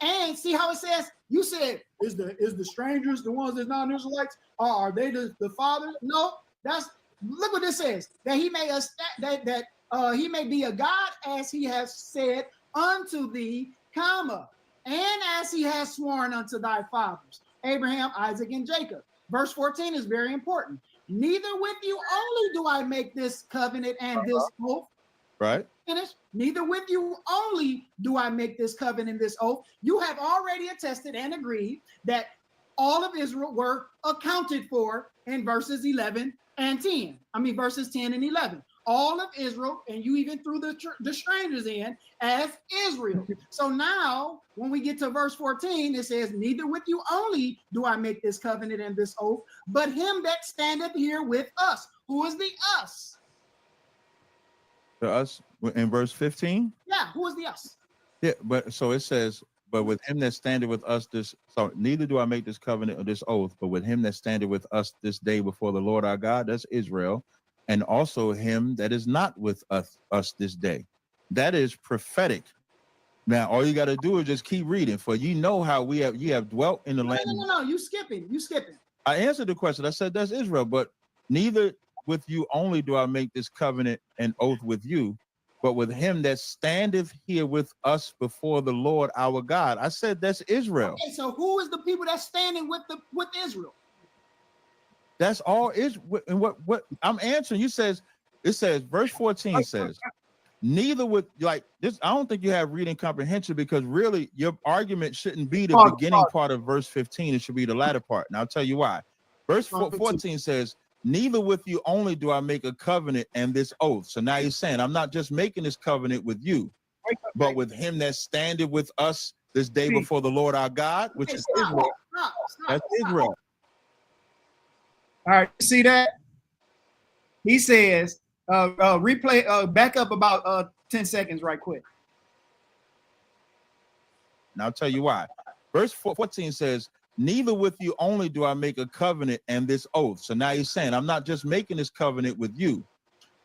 And see how it says, you said, is the strangers the ones that's non-Israelites? Are they the fathers? No, look what this says, that he may he may be a God, as he has said unto thee, comma, and as he has sworn unto thy fathers, Abraham, Isaac, and Jacob. Verse 14 is very important. Neither with you only do I make this covenant and this oath. Right. Finish. Neither with you only do I make this covenant and this oath. You have already attested and agreed that all of Israel were accounted for in verses 11 and 10. Verses 10 and 11. All of Israel, and you even threw the strangers in as Israel. So now, when we get to verse 14, it says, neither with you only do I make this covenant and this oath, but him that standeth here with us. Who is the us? The us in verse 15? Yeah, who is the us? Yeah, but so it says but with him that standeth with us this, so neither do I make this covenant or this oath, but with him that standeth with us this day before the Lord our God, that's Israel, and also him that is not with us this day. That is prophetic. Now, all you got to do is just keep reading, for you know how you have dwelt in the land. No, you skipping. I answered the question. I said that's Israel, but neither with you only do I make this covenant and oath with you, but with him that standeth here with us before the Lord our God. I said that's Israel. Okay, so who is the people that's standing with Israel? That's all is. And what I'm answering, it says, verse 14 says, neither with like this. I don't think you have reading comprehension, because really your argument shouldn't be the beginning part of verse 15. It should be the latter part. And I'll tell you why. Verse 14 says, neither with you only do I make a covenant and this oath. So now he's saying, I'm not just making this covenant with you, but with him that standeth with us this day before the Lord our God, which is Israel. That's Israel. All right, you see that? He says, replay, back up about 10 seconds right quick. And I'll tell you why. Verse 14 says, neither with you only do I make a covenant and this oath. So now he's saying, I'm not just making this covenant with you,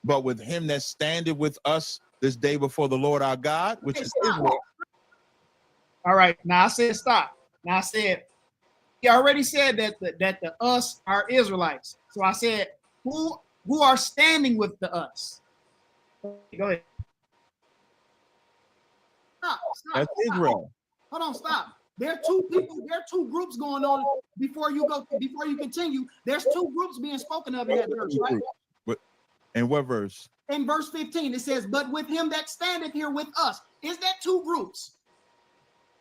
but with him that standeth with us this day before the Lord our God, which is Israel. All right, now I said stop. Now I said, he already said that the us are Israelites. So I said, who are standing with the us? Go ahead. Stop. That's Israel. Hold on, stop. There are two people, there are two groups going on before you continue. There's two groups being spoken of in that verse, right? In what verse? In verse 15, it says, but with him that standeth here with us. Is that two groups?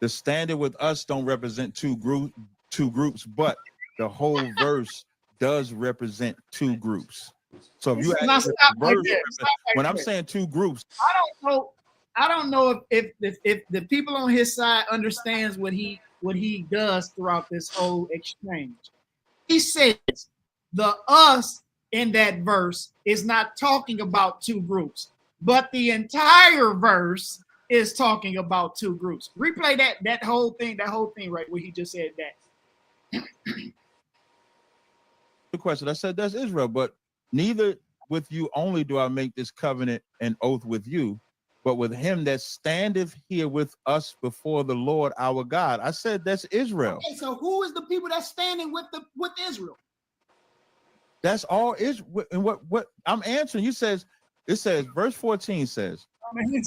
The standard with us don't represent two groups, but the whole verse does represent two groups. So if you ask when I'm saying two groups, I don't know if the people on his side understands what he does throughout this whole exchange. He says the us in that verse is not talking about two groups, but the entire verse is talking about two groups. Replay that whole thing right where he just said that. The question, I said that's Israel, but neither with you only do I make this covenant and oath with you, but with him that standeth here with us before the Lord our God. I said that's Israel. Okay, so who is the people that's standing with Israel? That's all Israel. And what I'm answering, it says, verse 14 says,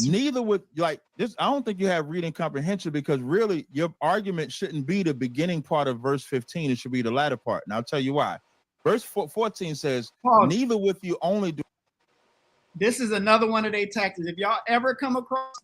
neither with like this. I don't think you have reading comprehension, because really your argument shouldn't be the beginning part of verse 15. It should be the latter part. And I'll tell you why. Verse 14 says, neither with you only do. This is another one of their tactics. If y'all ever come across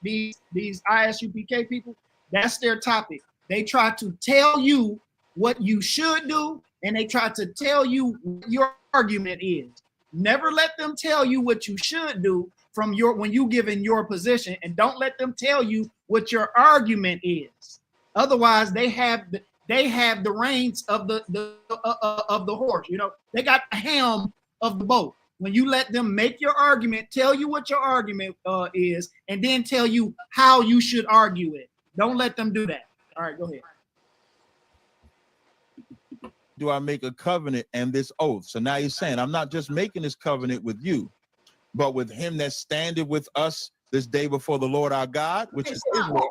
these ISUPK people, that's their topic. They try to tell you what you should do, and they try to tell you what your argument is. Never let them tell you what you should do when you give in your position, and don't let them tell you what your argument is. Otherwise, they have the reins of the horse. You know, they got the helm of the boat. When you let them make your argument, tell you what your argument is, and then tell you how you should argue it. Don't let them do that. All right, go ahead. Do I make a covenant and this oath? So now he's saying, I'm not just making this covenant with you, but with him that standeth with us this day before the Lord our God, which is Israel.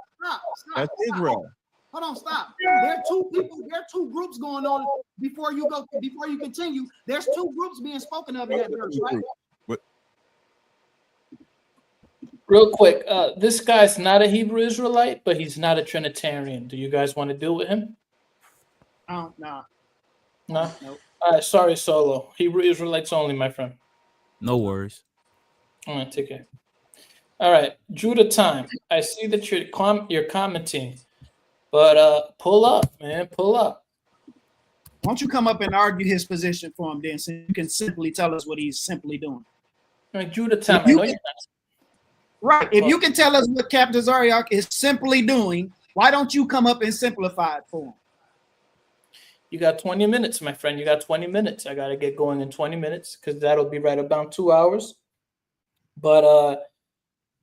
That's Israel. Hold on, stop. There are two people, there are two groups going on before you continue. There's two groups being spoken of in that verse, right? Real quick, this guy's not a Hebrew Israelite, but he's not a Trinitarian. Do you guys want to deal with him? No. No? Nope. All right, sorry, Solo. Hebrew Israelites only, my friend. No worries. All right, take care. All right, Judah time. I see that you're commenting, but pull up, man, pull up. Why don't you come up and argue his position for him then, so you can simply tell us what he's simply doing. All right, Judah time. I know you're not. Right. If you can tell us what Captain Tazaryach is simply doing, why don't you come up and simplify it for him? You got 20 minutes, my friend. You got 20 minutes. I got to get going in 20 minutes because that'll be right about 2 hours. But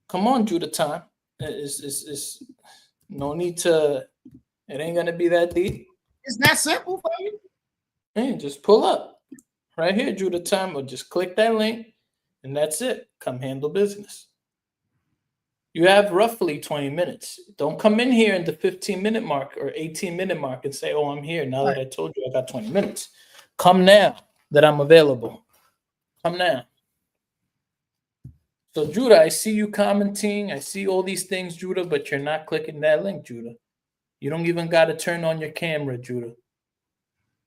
come on, Judah time. No need to. It ain't gonna be that deep. It's that simple for you. Hey, just pull up right here, Judah Time, or just click that link, and that's it. Come handle business. You have roughly 20 minutes. Don't come in here in the 15-minute mark or 18-minute mark and say, "Oh, I'm here." Now that I told you I got 20 minutes, come now that I'm available. Come now. So Judah, I see you commenting. I see all these things, Judah, but you're not clicking that link, Judah. You don't even got to turn on your camera, Judah.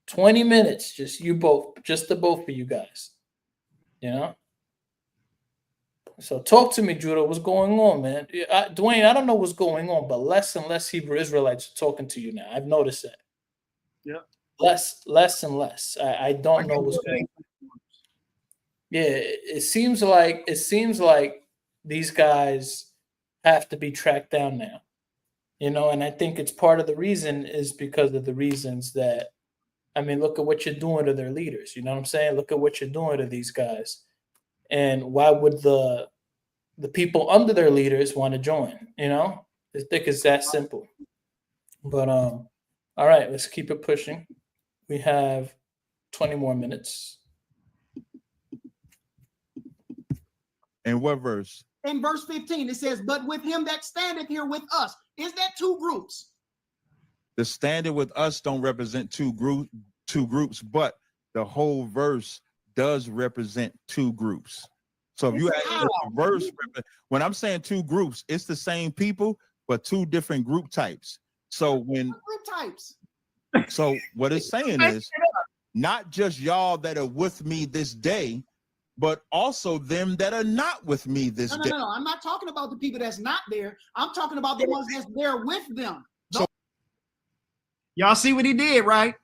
20 minutes, just the both of you guys. You know? So talk to me, Judah. What's going on, man? Dwayne, I don't know what's going on, but less and less Hebrew Israelites are talking to you now. I've noticed that. Yeah. Less and less. I don't know what's going on. Yeah, it seems like these guys have to be tracked down now. You know, and I think it's part of the reason is because of the reasons that, I mean, look at what you're doing to their leaders. You know what I'm saying? Look at what you're doing to these guys. And why would the people under their leaders want to join? You know, I think it's that simple. But all right, let's keep it pushing. We have 20 more minutes. And what verse? In verse 15, it says, "But with him that standeth here with us." Is that two groups? The standing with us don't represent two groups, but the whole verse does represent two groups. So if you add the verse, when I'm saying two groups, it's the same people, but two different group types. So when Group types. so what it's saying is not just y'all that are with me this day, but also them that are not with me this day. No. I'm not talking about the people that's not there. I'm talking about the ones that's there with them. Y'all see what he did, right?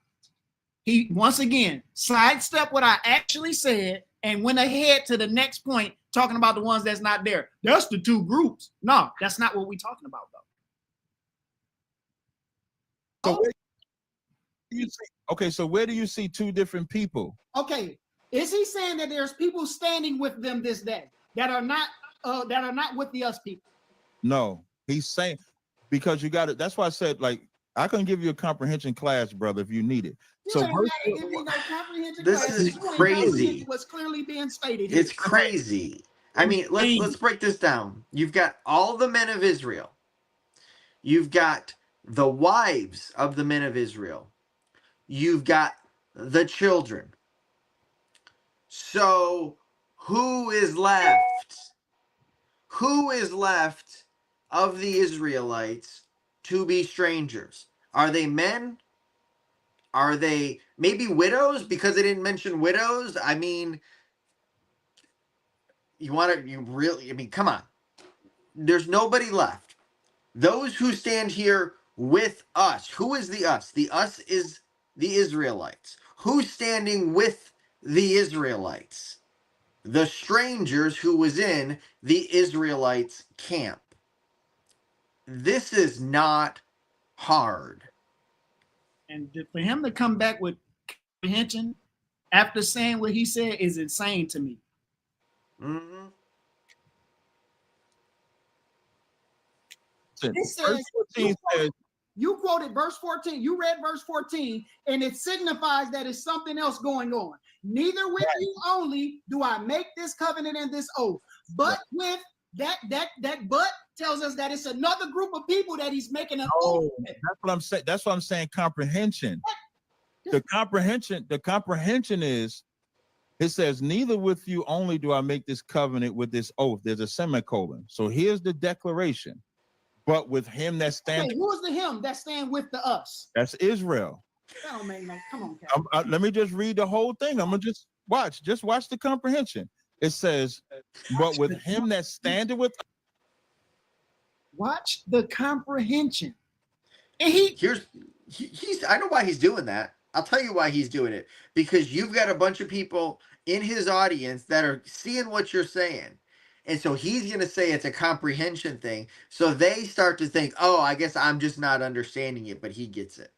He once again sidestepped what I actually said and went ahead to the next point, talking about the ones that's not there. That's the two groups. No, that's not what we're talking about, though. So where do you see two different people? Okay, is he saying that there's people standing with them this day that are not with the us people? No, he's saying, because you got it. That's why I said, like, I can give you a comprehension class, brother, if you need it. You ain't gotta give me no comprehension This class. is You ain't crazy. What's clearly being stated here. It's crazy. I mean, let's break this down. You've got all the men of Israel. You've got the wives of the men of Israel. You've got the children. So who is left? Who is left of the Israelites to be strangers? Are they men? Are they maybe widows? Because they didn't mention widows. I mean, come on. There's nobody left. Those who stand here with us. Who is the us? The us is the Israelites. Who's standing with the Israelites? The strangers who was in the Israelites' camp. This is not hard. And for him to come back with comprehension after saying what he said is insane to me. Mm-hmm. It says, you quoted verse 14. You read verse 14, and it signifies that it's something else going on. Neither with you only do I make this covenant and this oath, but with that but tells us that it's another group of people that he's making an oath with. That's what I'm saying. That's what I'm saying. Comprehension. The comprehension is, it says, neither with you only do I make this covenant with this oath. There's a semicolon. So here's the declaration. But with him that stands. Who is the him that stand with the us? That's Israel. That don't make no. Come on, let me just read the whole thing. I'm gonna just watch the comprehension. It says, but with him that standeth with. Watch the comprehension. And he's I know why he's doing that. I'll tell you why he's doing it. Because you've got a bunch of people in his audience that are seeing what you're saying. And so he's going to say it's a comprehension thing. So they start to think, oh, I guess I'm just not understanding it, but he gets it.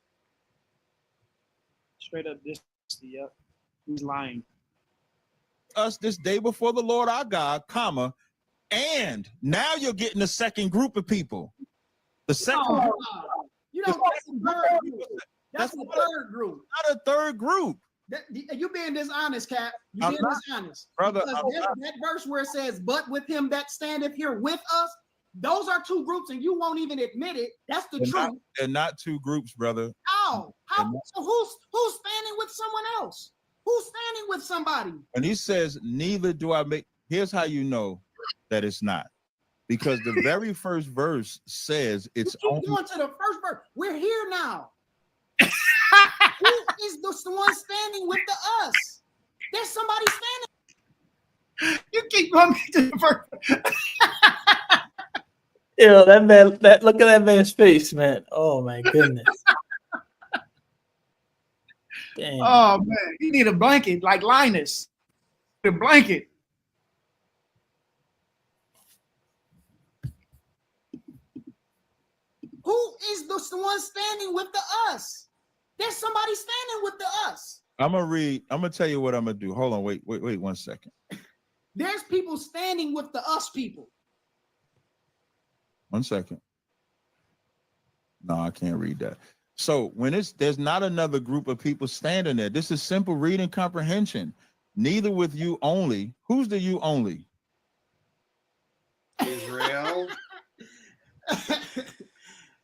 Straight up, yep. He's lying. Us this day before the Lord our God, comma, and now you're getting a second group of people. The second Oh, group, you know, that's the third group. That's the third group. not a third group. You being dishonest, Cap. You I'm being not, dishonest. brother. Because that verse where it says, "But with him that standeth here with us," those are two groups, and you won't even admit it. That's the truth. They're not two groups, brother. How? So who's standing with someone else? Who's standing with somebody? When he says, "Neither do I make," here's how you know that it's not. Because the very first verse says it's you keep only going to the first verse. We're here now. Who is the one standing with the us? There's somebody standing. You keep going to the first. Yo, that man, look at that man's face, man. Oh my goodness. Damn. Oh man, you need a blanket like Linus. A blanket. Who is the one standing with the us? There's somebody standing with the us. I'm gonna tell you what I'm gonna do. Hold on, wait 1 second. There's people standing with the us people. 1 second. No, I can't read that. So when there's not another group of people standing there. This is simple reading comprehension. Neither with you only. Who's the you only? Israel.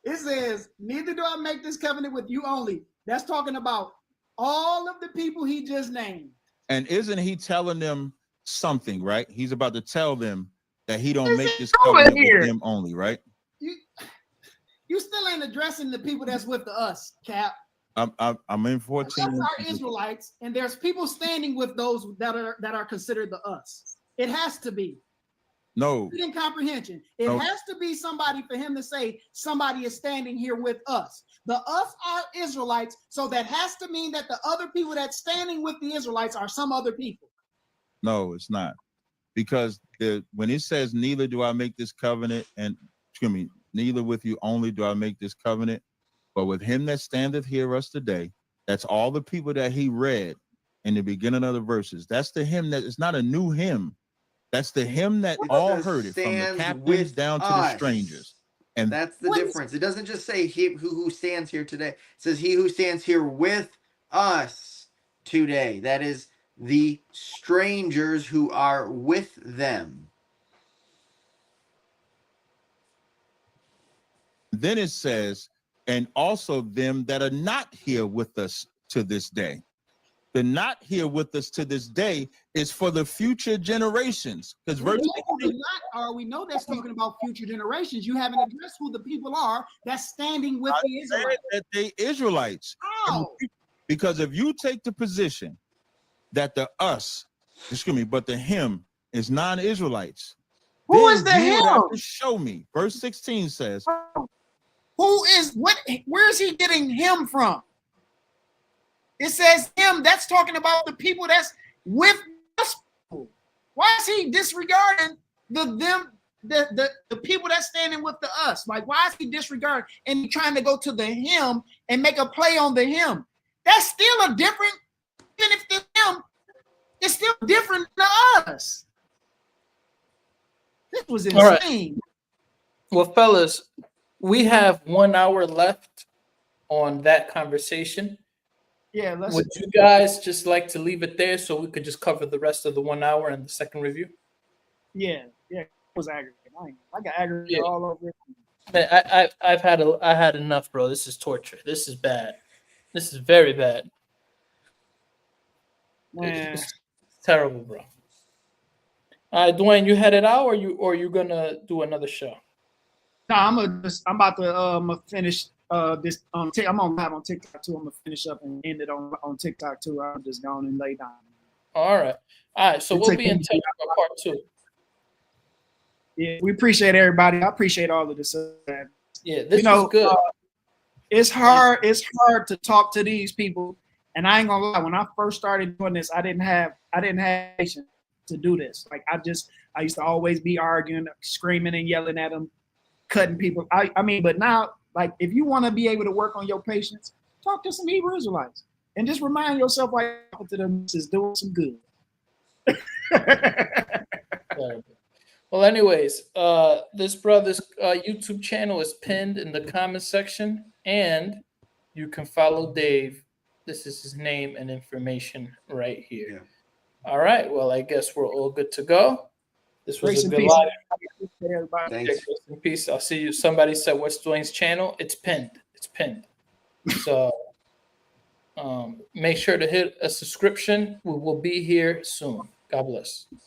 It says, "Neither do I make this covenant with you only." That's talking about all of the people he just named. And isn't he telling them something, right? He's about to tell them that he don't make this over covenant here? with them only, right? You still ain't addressing the people that's with the us, Cap. I'm in 14. Us are Israelites, and there's people standing with those that are considered the us. It has to be. No, In comprehension, it No. has to be somebody for him to say somebody is standing here with us. The us are Israelites, so that has to mean that the other people that's standing with the Israelites are some other people. no, it's not. Because when it says, "Neither do I make this covenant," and excuse me, "Neither with you only do I make this covenant, but with him that standeth here us today," that's all the people that he read in the beginning of the verses. That's the him that it's not a new hymn. That's the hymn that It all says heard it, from the stands captains with down to us. the strangers. And That's the What is- difference. It doesn't just say he who stands here today. It says he who stands here with us today. That is the strangers who are with them. then it says, "And also them that are not here with us to this day." The not here with us to this day is for the future generations. Because verse 16, we know that's talking about future generations. You haven't addressed who the people are that's standing with the said Israelites. that they Israelites. How? Because if you take the position that the us, excuse me, but the him is non-Israelites, Who then is the you would have him? to show me. Verse 16 says, Who is what? Where is he getting him from? It says him. That's talking about the people that's with us. Why is he disregarding the people that's standing with the us? Like, why is he disregarding and trying to go to the him and make a play on the him? That's still a different. Even if the him is still different than us. This was All right. insane. Well, fellas, we have 1 hour left on that conversation. Yeah, let's. Would you guys just like to leave it there so we could just cover the rest of the 1 hour and the second review? Yeah, it was aggravating. I got aggravated Yeah. all over it. Man, I had enough, bro. This is torture. This is bad. This is very bad. Man. It's terrible, bro. All right, Dwayne, you headed out, or you gonna do another show? No, I'm about to finish this on I'm on live on TikTok too. I'm gonna finish up and end it on TikTok too. I'm just going and lay down. All right. So we'll be in touch for part 2. Yeah, we appreciate everybody. I appreciate all of this. Yeah, this is good. It's hard to talk to these people, and I ain't gonna lie. When I first started doing this, I didn't have patience to do this. Like I used to always be arguing, screaming and yelling at them, cutting people. I mean, but now, like, if you want to be able to work on your patience, talk to some Hebrew Israelites and just remind yourself why you're talking to them is doing some good. Well, anyways, this brother's YouTube channel is pinned in the comment section, and you can follow Dave. This is his name and information right here. Yeah. All right. Well, I guess we're all good to go. This was Grace a and good peace. live. Everybody. Thanks. Yeah, grace and peace. I'll see you. Somebody said, "What's Dwayne's channel?" It's pinned. It's pinned. So make sure to hit a subscription. We will be here soon. God bless.